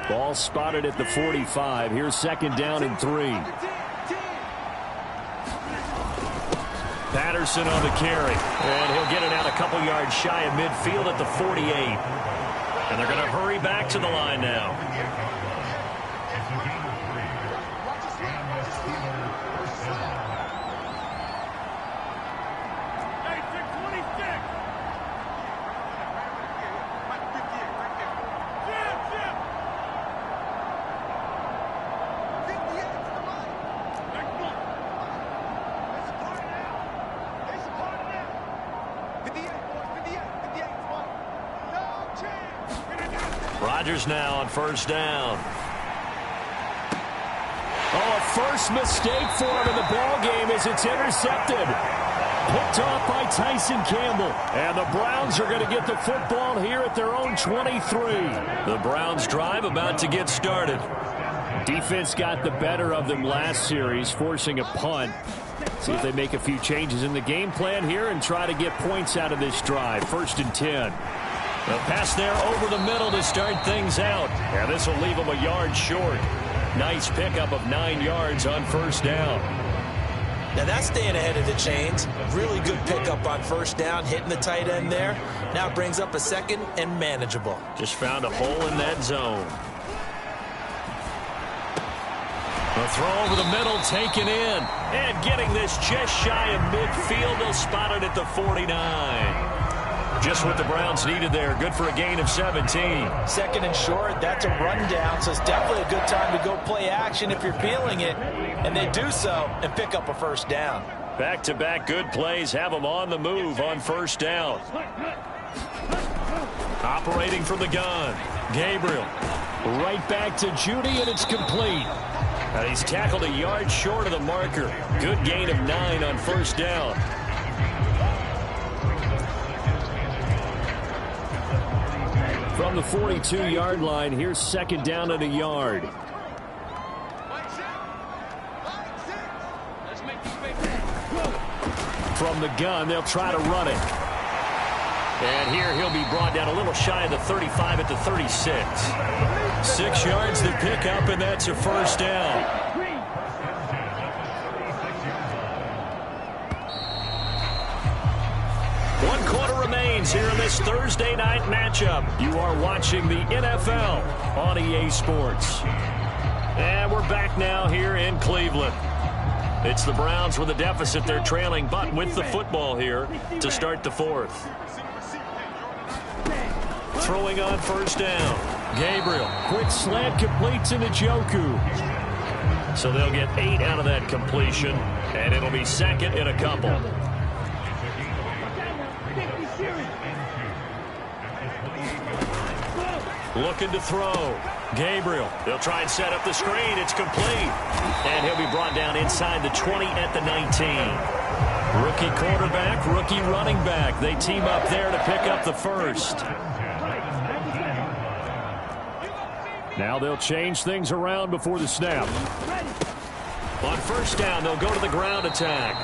Ball spotted at the 45. Here's 2nd down and 3. Patterson on the carry. And he'll get it out a couple yards shy of midfield at the 48. And they're going to hurry back to the line now. Rodgers now on 1st down. Oh, a first mistake for him in the ball game as it's intercepted. Picked off by Tyson Campbell. And the Browns are going to get the football here at their own 23. The Browns drive about to get started. Defense got the better of them last series, forcing a punt. See if they make a few changes in the game plan here and try to get points out of this drive. 1st and 10. The pass there over the middle to start things out. And this will leave them a yard short. Nice pickup of 9 yards on 1st down. Now that's staying ahead of the chains. Really good pickup on 1st down, hitting the tight end there. Now it brings up a 2nd and manageable. Just found a hole in that zone. A throw over the middle taken in. And getting this just shy of midfield. They'll spot it at the 49. Just what the Browns needed there. Good for a gain of 17. 2nd and short, that's a rundown, so it's definitely a good time to go play action if you're feeling it. And they do so and pick up a 1st down. Back-to-back good plays have them on the move on 1st down. Operating from the gun. Gabriel. Right back to Judy, and it's complete. And he's tackled a yard short of the marker. Good gain of 9 on 1st down. From the 42-yard line, here's 2nd down and a yard. From the gun, they'll try to run it. And here he'll be brought down a little shy of the 35 at the 36. 6 yards to pick up, and that's a 1st down. One quarter remains here in this Thursday night matchup. You are watching the NFL on EA Sports. And we're back now here in Cleveland. It's the Browns with a deficit. They're trailing, but with the football here to start the 4th. Throwing on 1st down. Gabriel. Quick slant completes into Njoku. So they'll get 8 out of that completion, and it'll be 2nd and a couple. Looking to throw. Gabriel. They'll try and set up the screen. It's complete. And he'll be brought down inside the 20 at the 19. Rookie quarterback, rookie running back. They team up there to pick up the 1st. Now they'll change things around before the snap. On 1st down, they'll go to the ground attack.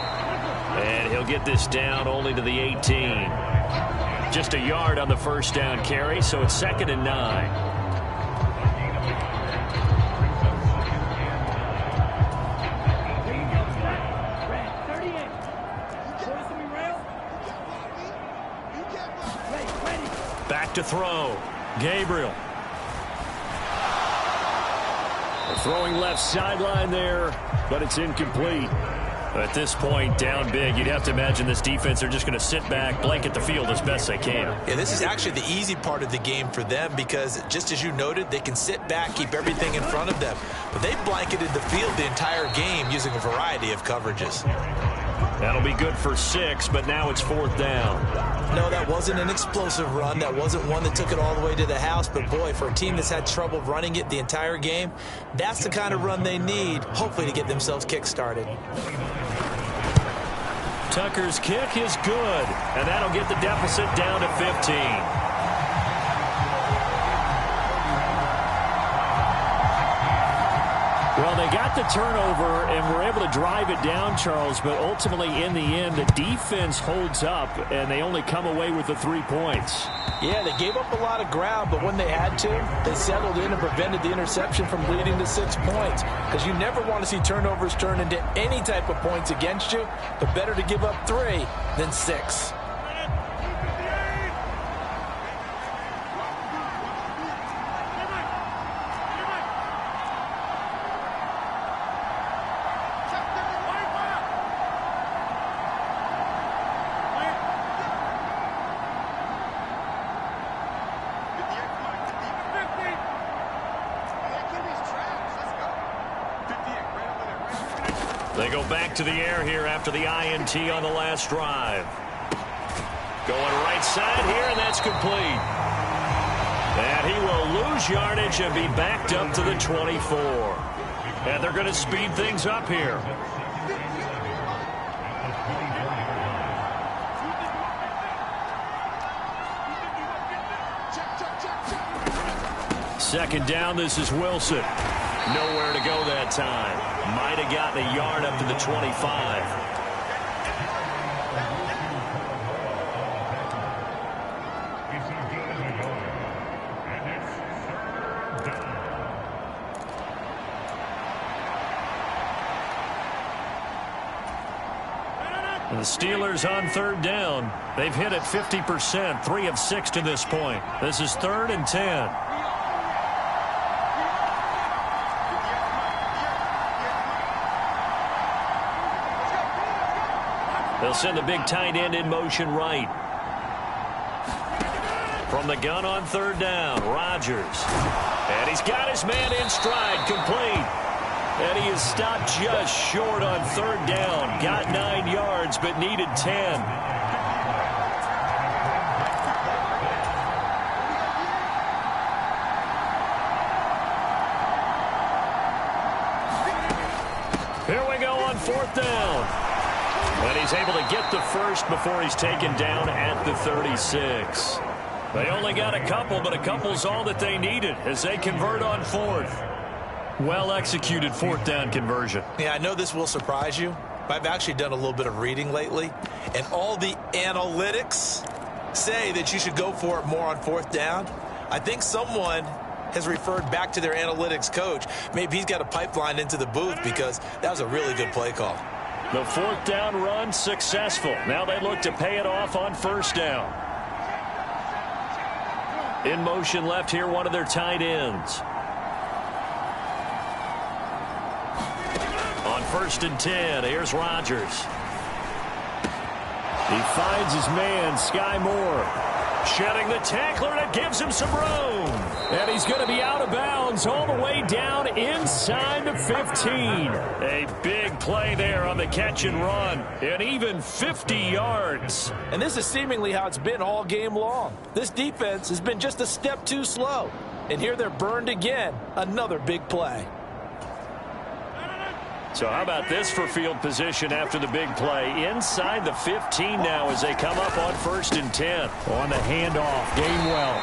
And he'll get this down only to the 18. Just a yard on the 1st down carry, so it's 2nd and 9. Back to throw. Gabriel. They're throwing left sideline there, but it's incomplete. At this point, down big, you'd have to imagine this defense are just going to sit back, blanket the field as best they can. Yeah, this is actually the easy part of the game for them because, just as you noted, they can sit back, keep everything in front of them. But they've blanketed the field the entire game using a variety of coverages. That'll be good for 6, but now it's 4th down. No, that wasn't an explosive run. That wasn't one that took it all the way to the house. But, boy, for a team that's had trouble running it the entire game, that's the kind of run they need, hopefully, to get themselves kick-started. Tucker's kick is good, and that'll get the deficit down to 15. Well, they got the turnover and were able to drive it down, Charles, but ultimately in the end, the defense holds up, and they only come away with the 3 points. Yeah, they gave up a lot of ground, but when they had to, they settled in and prevented the interception from leading to 6 points. Because you never want to see turnovers turn into any type of points against you, but better to give up 3 than 6. They go back to the air here after the INT on the last drive. Going right side here, and that's complete. And he will lose yardage and be backed up to the 24. And they're going to speed things up here. Second down, this is Wilson. Nowhere to go that time. Might have gotten a yard up to the 25. The Steelers on third down. They've hit it 50%, 3 of 6 to this point. This is 3rd and 10. They'll send the big tight end in motion right. From the gun on third down, Rodgers. And he's got his man in stride, complete. And he is stopped just short on third down. Got 9 yards, but needed 10. Here we go on 4th down. And he's able to get the first before he's taken down at the 36. They only got a couple, but a couple's all that they needed as they convert on 4th. Well-executed 4th down conversion. Yeah, I know this will surprise you, but I've actually done a little bit of reading lately, and all the analytics say that you should go for it more on 4th down. I think someone has referred back to their analytics coach. Maybe he's got a pipeline into the booth because that was a really good play call. The 4th down run successful. Now they look to pay it off on 1st down. In motion left here, one of their tight ends. On 1st and 10, here's Rodgers. He finds his man, Sky Moore. Shedding the tackler, and it gives him some room. And he's going to be out of bounds all the way down inside the 15. A big play there on the catch and run. And even 50 yards. And this is seemingly how it's been all game long. This defense has been just a step too slow. And here they're burned again. Another big play. So how about this for field position after the big play? Inside the 15 now as they come up on 1st and 10. On the handoff, Gainwell.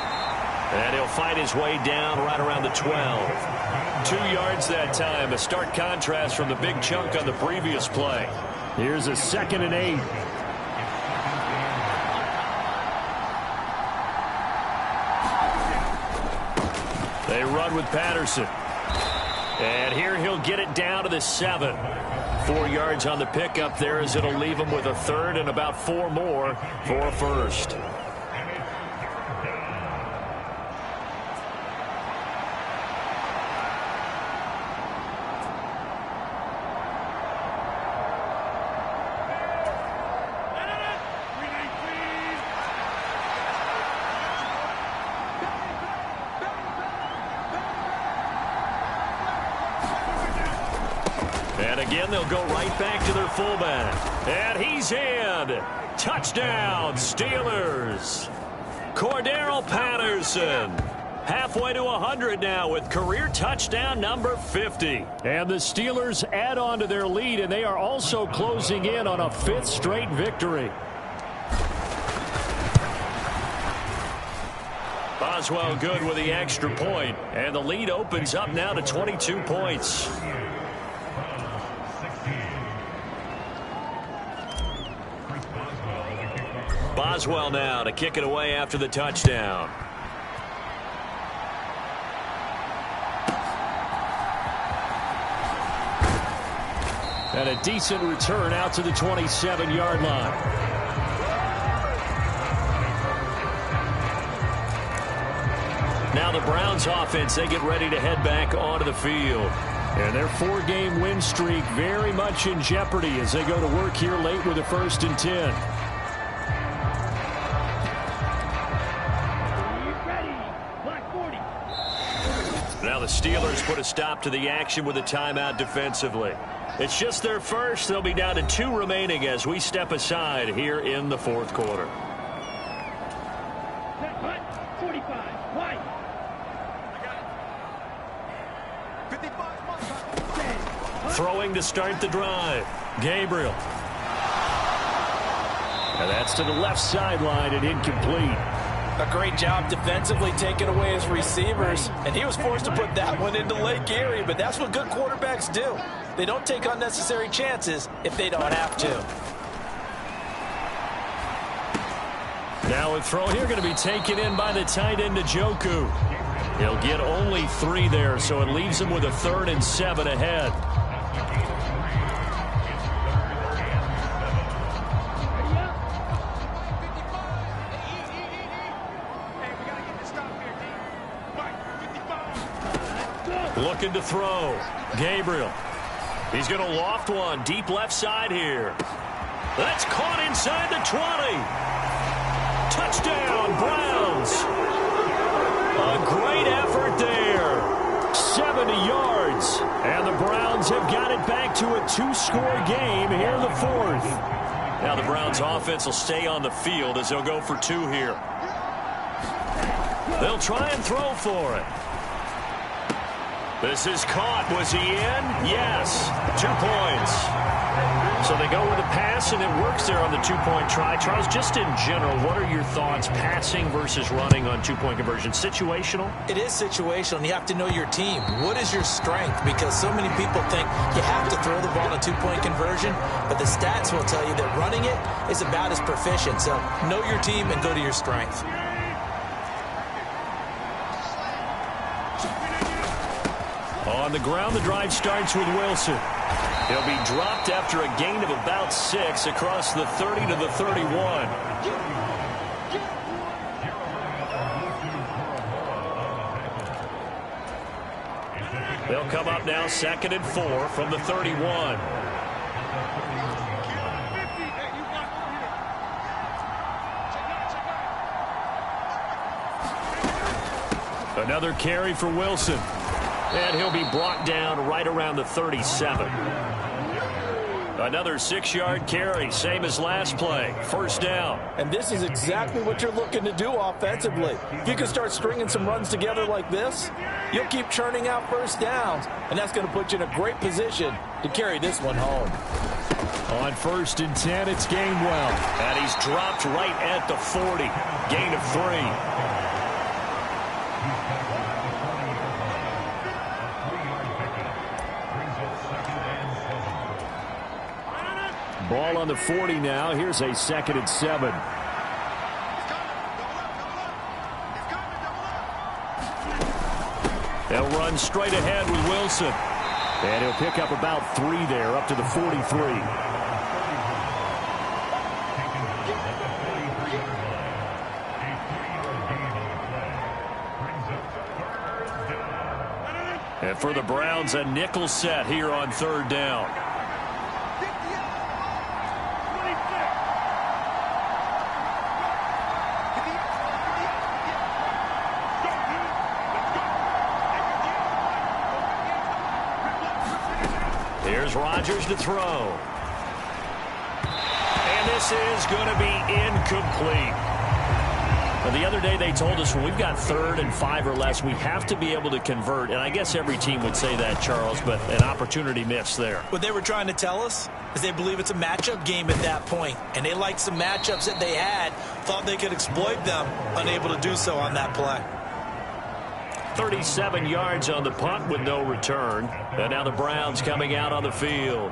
And he'll fight his way down right around the 12. 2 yards that time, a stark contrast from the big chunk on the previous play. Here's a 2nd and 8. They run with Patterson. And here he'll get it down to the 7. 4 yards on the pickup there as it'll leave him with a 3rd and about 4 more for a 1st. And again, they'll go right back to their fullback. And he's in. Touchdown, Steelers. Cordero Patterson. Halfway to 100 now with career touchdown number 50. And the Steelers add on to their lead, and they are also closing in on a 5th straight victory. Boswell good with the extra point, and the lead opens up now to 22 points. Boswell now to kick it away after the touchdown. And a decent return out to the 27-yard line. Now the Browns offense, they get ready to head back onto the field. And their 4-game win streak very much in jeopardy as they go to work here late with a 1st and 10. Now the Steelers put a stop to the action with a timeout defensively. It's just their first. They'll be down to 2 remaining as we step aside here in the 4th quarter. 45, wide. 55, Throwing to start the drive. Gabriel. And that's to the left sideline and incomplete. A great job defensively taking away his receivers, and he was forced to put that one into Lake Erie, but that's what good quarterbacks do. They don't take unnecessary chances if they don't have to. Now a throw here going to be taken in by the tight end Njoku. He'll get only 3 there, so it leaves him with a 3rd and 7 ahead. Looking to throw. Gabriel. He's going to loft one deep left side here. That's caught inside the 20. Touchdown, Browns. A great effort there. 70 yards. And the Browns have got it back to a 2-score game here in the 4th. Now the Browns offense will stay on the field as they'll go for 2 here. They'll try and throw for it. This is caught. Was he in? Yes. 2 points. So they go with a pass, and it works there on the 2-point try. Charles, just in general, what are your thoughts passing versus running on 2-point conversion? Situational? It is situational, and you have to know your team. What is your strength? Because so many people think you have to throw the ball on a 2-point conversion, but the stats will tell you that running it is about as proficient. So know your team and go to your strength. On the ground, the drive starts with Wilson. He'll be dropped after a gain of about 6 across the 30 to the 31. They'll come up now 2nd and 4 from the 31. Another carry for Wilson. And he'll be brought down right around the 37. Another 6-yard carry, same as last play. 1st down. And this is exactly what you're looking to do offensively. If you can start stringing some runs together like this, you'll keep churning out 1st downs, and that's going to put you in a great position to carry this one home. On 1st and 10, it's Gainwell. And he's dropped right at the 40. Gain of 3. Ball on the 40 now. Here's a 2nd and 7. They'll run straight ahead with Wilson. And he'll pick up about 3 there, up to the 43. And for the Browns, a nickel set here on 3rd down. Here's Rodgers to throw. And this is going to be incomplete. Well, the other day they told us when we've got 3rd and 5 or less, we have to be able to convert. And I guess every team would say that, Charles, but an opportunity missed there. What they were trying to tell us is they believe it's a matchup game at that point. And they liked some matchups that they had, thought they could exploit them, unable to do so on that play. 37 yards on the punt with no return. And now the Browns coming out on the field.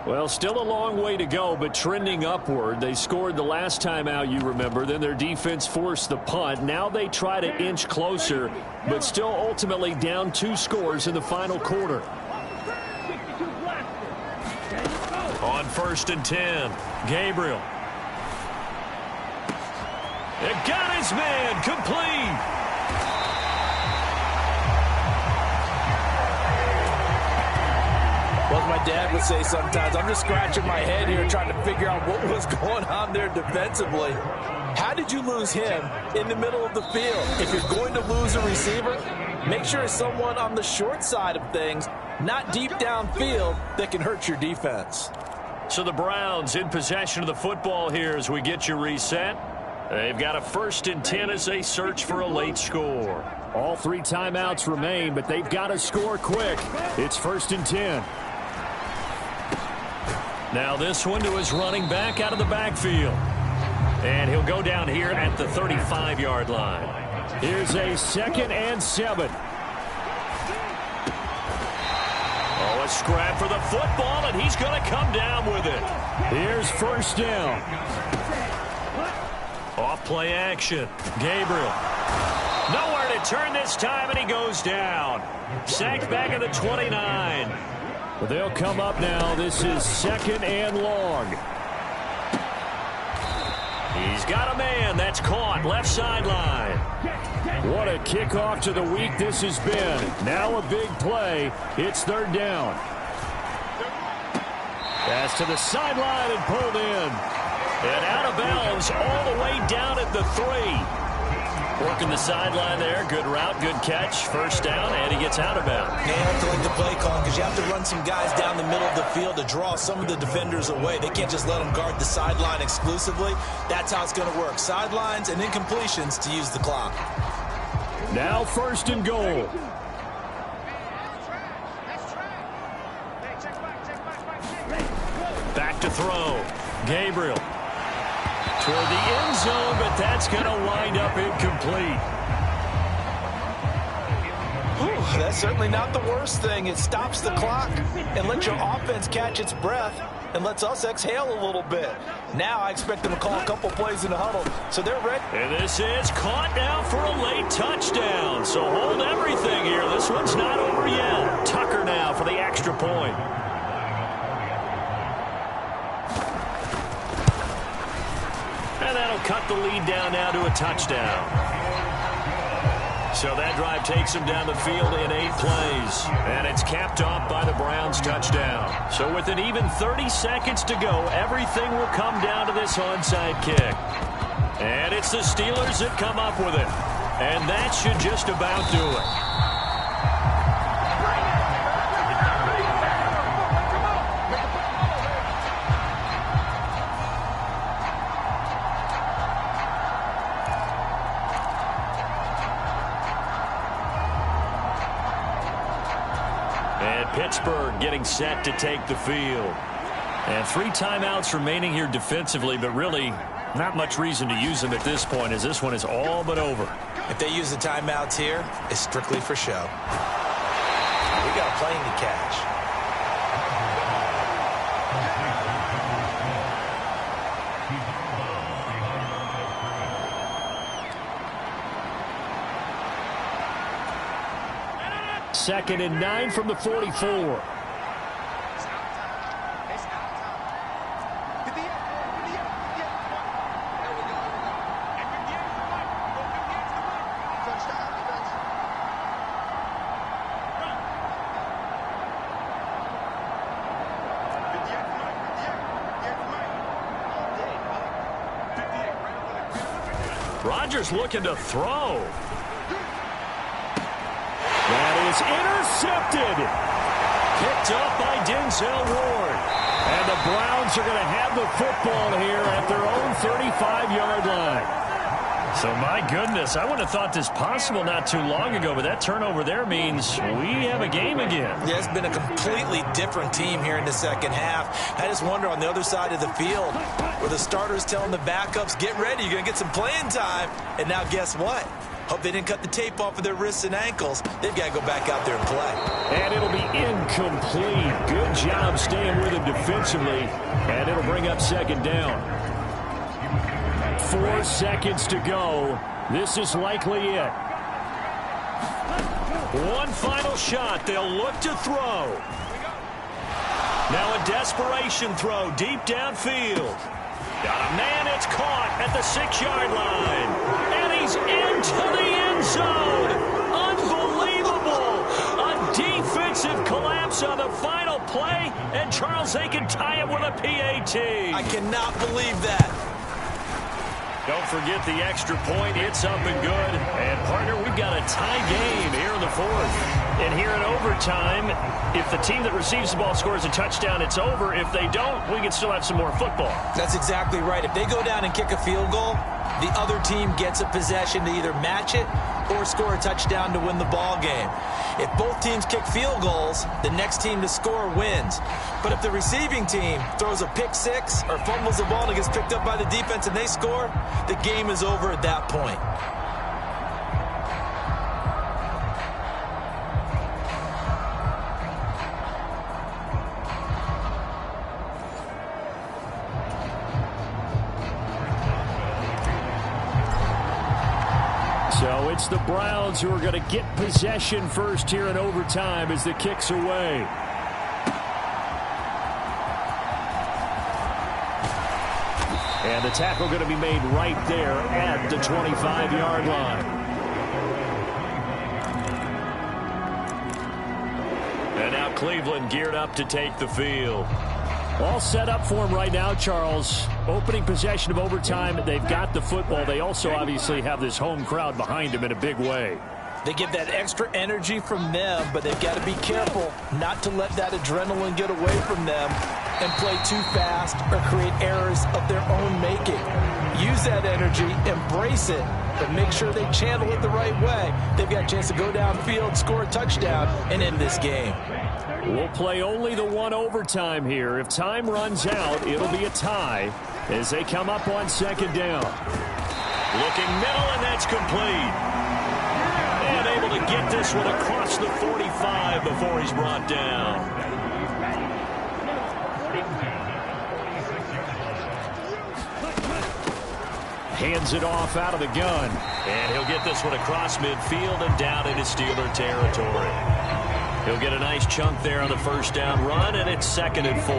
Well, still a long way to go, but trending upward. They scored the last time out, you remember. Then their defense forced the punt. Now they try to inch closer, but still ultimately down 2 scores in the final quarter. On 1st and 10, Gabriel. It got his man complete. Well, my dad would say sometimes, I'm just scratching my head here trying to figure out what was going on there defensively. How did you lose him in the middle of the field? If you're going to lose a receiver, make sure it's someone on the short side of things, not deep downfield, that can hurt your defense. So the Browns in possession of the football here as we get you reset. They've got a 1st and 10 as they search for a late score. All 3 timeouts remain, but they've got to score quick. It's 1st and 10. Now this one to his running back out of the backfield. And he'll go down here at the 35-yard line. Here's a 2nd and 7. Oh, a scrap for the football, and he's going to come down with it. Here's 1st down. Off play action. Gabriel. Nowhere to turn this time, and he goes down. Sacked back at the 29. Well, they'll come up now. This is 2nd and long. He's got a man. That's caught. Left sideline. What a kickoff to the week this has been. Now a big play. It's 3rd down. Pass to the sideline and pulled in. And out of bounds all the way down at the 3. Working the sideline there. Good route, good catch. 1st down, and he gets out of bounds. You have to like the play call because you have to run some guys down the middle of the field to draw some of the defenders away. They can't just let them guard the sideline exclusively. That's how it's going to work. Sidelines and incompletions to use the clock. Now 1st and goal. Back to throw. Gabriel. Toward the end zone, but that's going to wind up incomplete. Whew, that's certainly not the worst thing. It stops the clock and lets your offense catch its breath and lets us exhale a little bit. Now I expect them to call a couple plays in the huddle, so they're ready. And this is caught now for a late touchdown. So hold everything here. This one's not over yet. Tucker now for the extra point. And that'll cut the lead down now to a touchdown. So that drive takes him down the field in 8 plays. And it's capped off by the Browns' touchdown. So with an even 30 seconds to go, everything will come down to this onside kick. And it's the Steelers that come up with it. And that should just about do it. Pittsburgh getting set to take the field. And 3 timeouts remaining here defensively, but really not much reason to use them at this point as this one is all but over. If they use the timeouts here, it's strictly for show. We got a plane to catch. Second and 9 from the 44. Rodgers looking to throw. That is intercepted. Picked up by Denzel Ward. And the Browns are going to have the football here at their own 35-yard line. So, my goodness, I wouldn't have thought this possible not too long ago, but that turnover there means we have a game again. Yeah, it's been a completely different team here in the second half. I just wonder on the other side of the field where the starters telling the backups, get ready, you're going to get some playing time. And now guess what? Hope they didn't cut the tape off of their wrists and ankles. They've got to go back out there and play. And it'll be incomplete. Good job staying with him defensively. And it'll bring up second down. 4 seconds to go. This is likely it. One final shot. They'll look to throw. Now a desperation throw deep downfield. Got a man, it's caught at the 6-yard line. And he's into the end zone. Unbelievable. A defensive collapse on the final play. And Charles, they can tie it with a PAT. I cannot believe that. Don't forget the extra point. It's up and good. And, partner, we've got a tie game here in the 4th. And here in overtime, if the team that receives the ball scores a touchdown, it's over. If they don't, we can still have some more football. That's exactly right. If they go down and kick a field goal, the other team gets a possession to either match it or score a touchdown to win the ball game. If both teams kick field goals, the next team to score wins. But if the receiving team throws a pick six or fumbles the ball and it gets picked up by the defense and they score, the game is over at that point. So it's the Browns who are going to get possession first here in overtime as the kick's away. And the tackle going to be made right there at the 25-yard line. And now Cleveland geared up to take the field. All set up for him right now, Charles. Opening possession of overtime. They've got the football. They also obviously have this home crowd behind them in a big way. They get that extra energy from them, but they've got to be careful not to let that adrenaline get away from them and play too fast or create errors of their own making. Use that energy, embrace it, but make sure they channel it the right way. They've got a chance to go downfield, score a touchdown, and end this game. We'll play only the one overtime here. If time runs out, it'll be a tie as they come up on second down. Looking middle, and that's complete. And able to get this one across the 45 before he's brought down. Hands it off out of the gun. And he'll get this one across midfield and down into Steeler territory. He'll get a nice chunk there on the first down run, and it's 2nd and 4.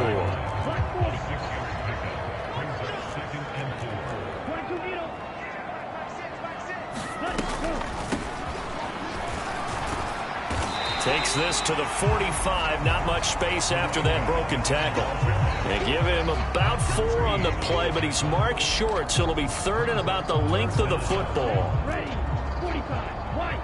Takes this to the 45. Not much space after that broken tackle. They give him about 4 on the play, but he's marked short, so it'll be 3rd and about the length of the football. Ready, 45, white.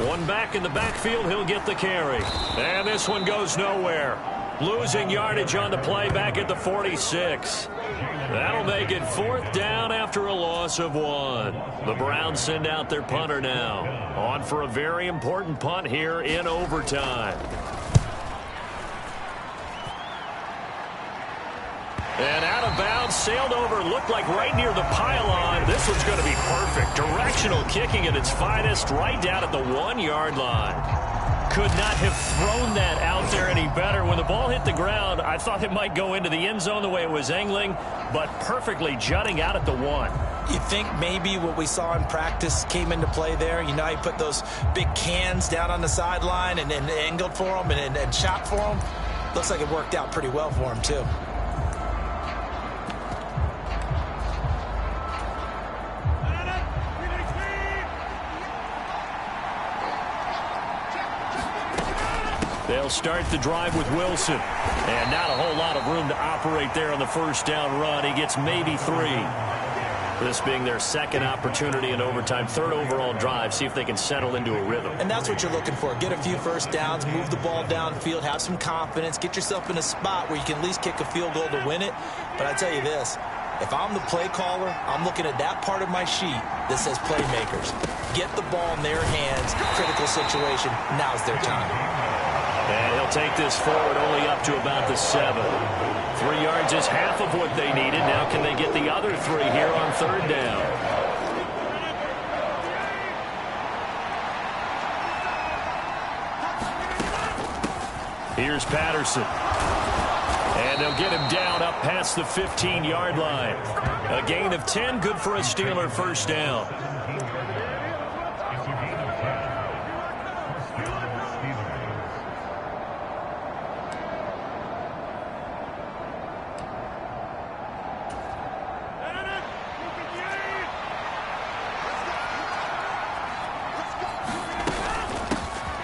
One back in the backfield, he'll get the carry. And this one goes nowhere. Losing yardage on the play back at the 46. That'll make it 4th down after a loss of 1. The Browns send out their punter now. On for a very important punt here in overtime. And out of bounds, sailed over, looked like right near the pylon. This one's going to be perfect. Directional kicking at its finest, right down at the 1-yard line. Could not have thrown that out there any better. When the ball hit the ground, I thought it might go into the end zone the way it was angling, but perfectly jutting out at the 1. You think maybe what we saw in practice came into play there? You know, he put those big cans down on the sideline and angled for them and shot for them. Looks like it worked out pretty well for him, too. They'll start the drive with Wilson. And not a whole lot of room to operate there on the first down run. He gets maybe 3. This being their 2nd opportunity in overtime, 3rd overall drive. See if they can settle into a rhythm. And that's what you're looking for. Get a few first downs, move the ball downfield, have some confidence, get yourself in a spot where you can at least kick a field goal to win it. But I tell you this, if I'm the play caller, I'm looking at that part of my sheet that says playmakers. Get the ball in their hands, critical situation, now's their time. And he'll take this forward only up to about the 7. 3 yards is half of what they needed. Now can they get the other 3 here on 3rd down? Here's Patterson. And they'll get him down up past the 15-yard line. A gain of 10, good for a Steeler first down.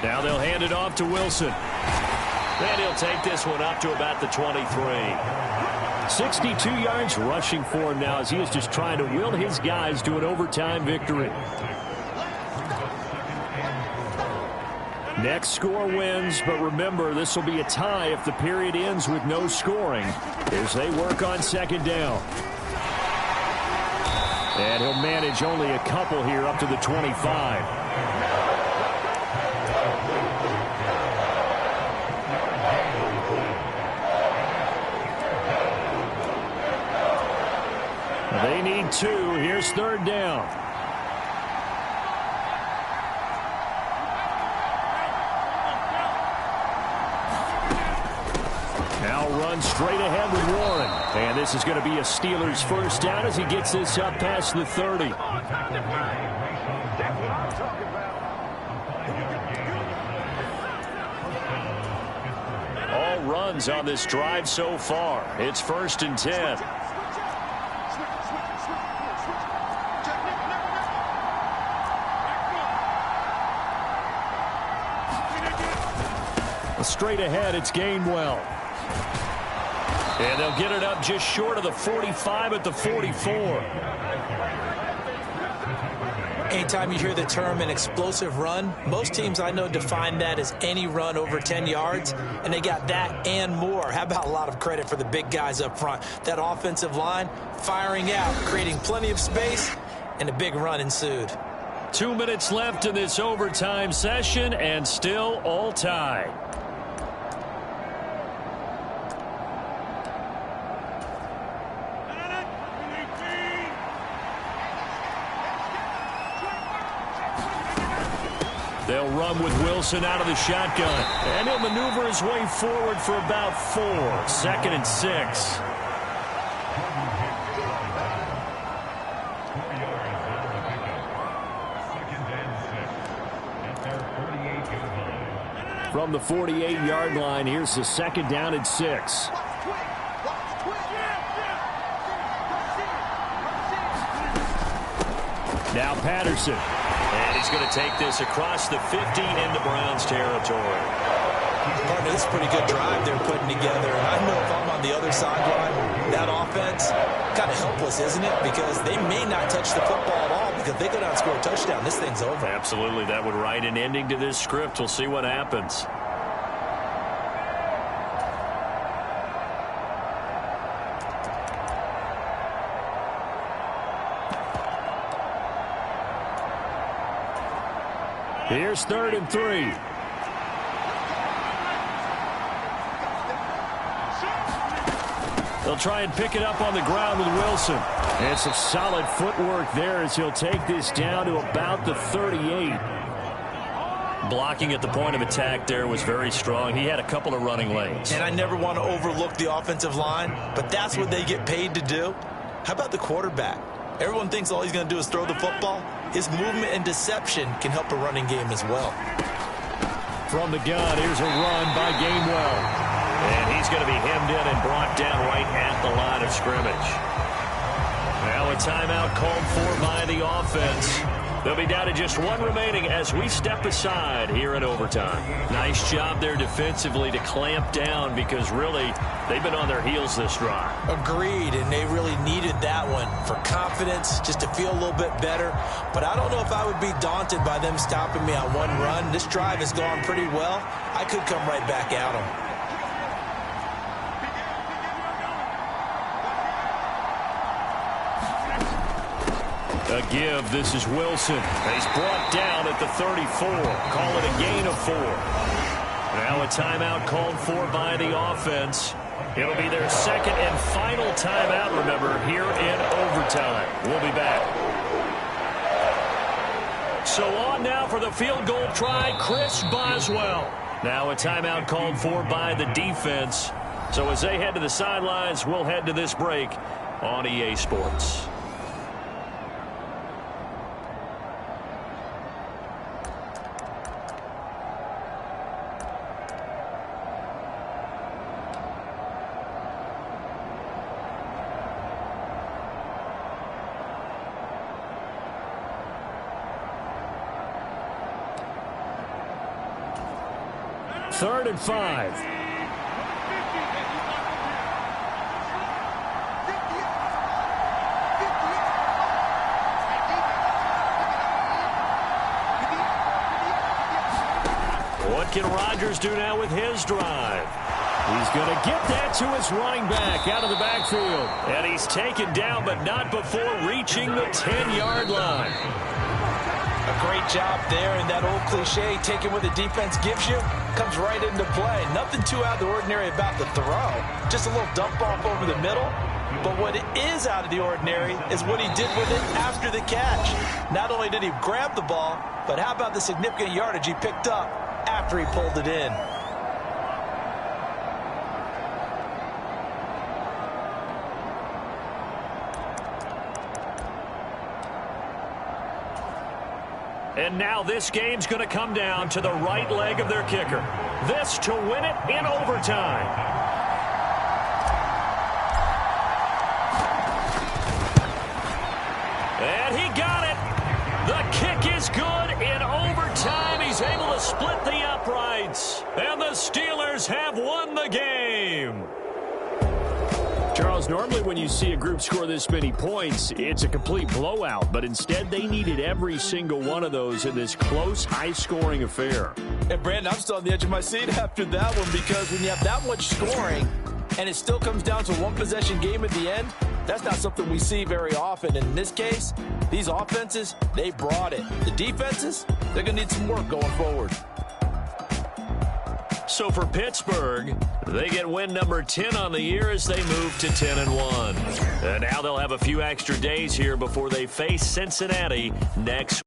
Now they'll hand it off to Wilson. And he'll take this one up to about the 23. 62 yards rushing for him now as he is just trying to will his guys to an overtime victory. Next score wins, but remember, this will be a tie if the period ends with no scoring as they work on 2nd down. And he'll manage only a couple here up to the 25. and 2. Here's third down. Now runs straight ahead with Warren. And this is going to be a Steelers first down as he gets this up past the 30. All runs on this drive so far. It's 1st and 10. Straight ahead, it's Gainwell. And they'll get it up just short of the 45 at the 44. Anytime you hear the term an explosive run, most teams I know define that as any run over 10 yards, and they got that and more. How about a lot of credit for the big guys up front? That offensive line firing out, creating plenty of space, and a big run ensued. 2 minutes left in this overtime session, and still all tied. They'll run with Wilson out of the shotgun. And he'll maneuver his way forward for about 4. 2nd and 6. From the 48-yard line, here's the 2nd down and 6. Now Patterson. And he's going to take this across the 50 into Browns territory. Partner, this is a pretty good drive they're putting together. And I know if I'm on the other sideline, that offense, kind of helpless, isn't it? Because they may not touch the football at all because they go down and score a touchdown. This thing's over. Absolutely. That would write an ending to this script. We'll see what happens. Here's 3rd and 3. They'll try and pick it up on the ground with Wilson. And some solid footwork there as he'll take this down to about the 38. Blocking at the point of attack there was very strong. He had a couple of running lanes. And I never want to overlook the offensive line, but that's what they get paid to do. How about the quarterback? Everyone thinks all he's going to do is throw the football. His movement and deception can help a running game as well. From the gun, here's a run by Gainwell. And he's going to be hemmed in and brought down right at the line of scrimmage. Now a timeout called for by the offense. They'll be down to just 1 remaining as we step aside here in overtime. Nice job there defensively to clamp down because really they've been on their heels this drive. Agreed, and they really needed that one for confidence, just to feel a little bit better. But I don't know if I would be daunted by them stopping me on one run. This drive has gone pretty well. I could come right back at them. A give. This is Wilson. He's brought down at the 34. Call it a gain of 4. Now a timeout called for by the offense. It'll be their 2nd and final timeout, remember, here in overtime. We'll be back. So on now for the field goal try, Chris Boswell. Now a timeout called for by the defense. So as they head to the sidelines, we'll head to this break on EA Sports. Third and 5. What can Rodgers do now with his drive? He's going to get that to his running back out of the backfield. And he's taken down, but not before reaching the 10-yard line. A great job there, and that old cliche, taking what the defense gives you, comes right into play. Nothing too out of the ordinary about the throw. Just a little dump off over the middle, But what is out of the ordinary is what he did with it after the catch. Not only did he grab the ball, but how about the significant yardage he picked up after he pulled it in? And now this game's going to come down to the right leg of their kicker. This to win it in overtime. And he got it. The kick is good in overtime. He's able to split the uprights. And the Steelers have won the game. Charles, normally when you see a group score this many points, it's a complete blowout. But instead, they needed every single one of those in this close, high-scoring affair. And, Brandon, I'm still on the edge of my seat after that one because when you have that much scoring and it still comes down to a one-possession game at the end, that's not something we see very often. And in this case, these offenses, they brought it. The defenses, they're going to need some work going forward. So for Pittsburgh, they get win number 10 on the year as they move to 10-1. And now they'll have a few extra days here before they face Cincinnati next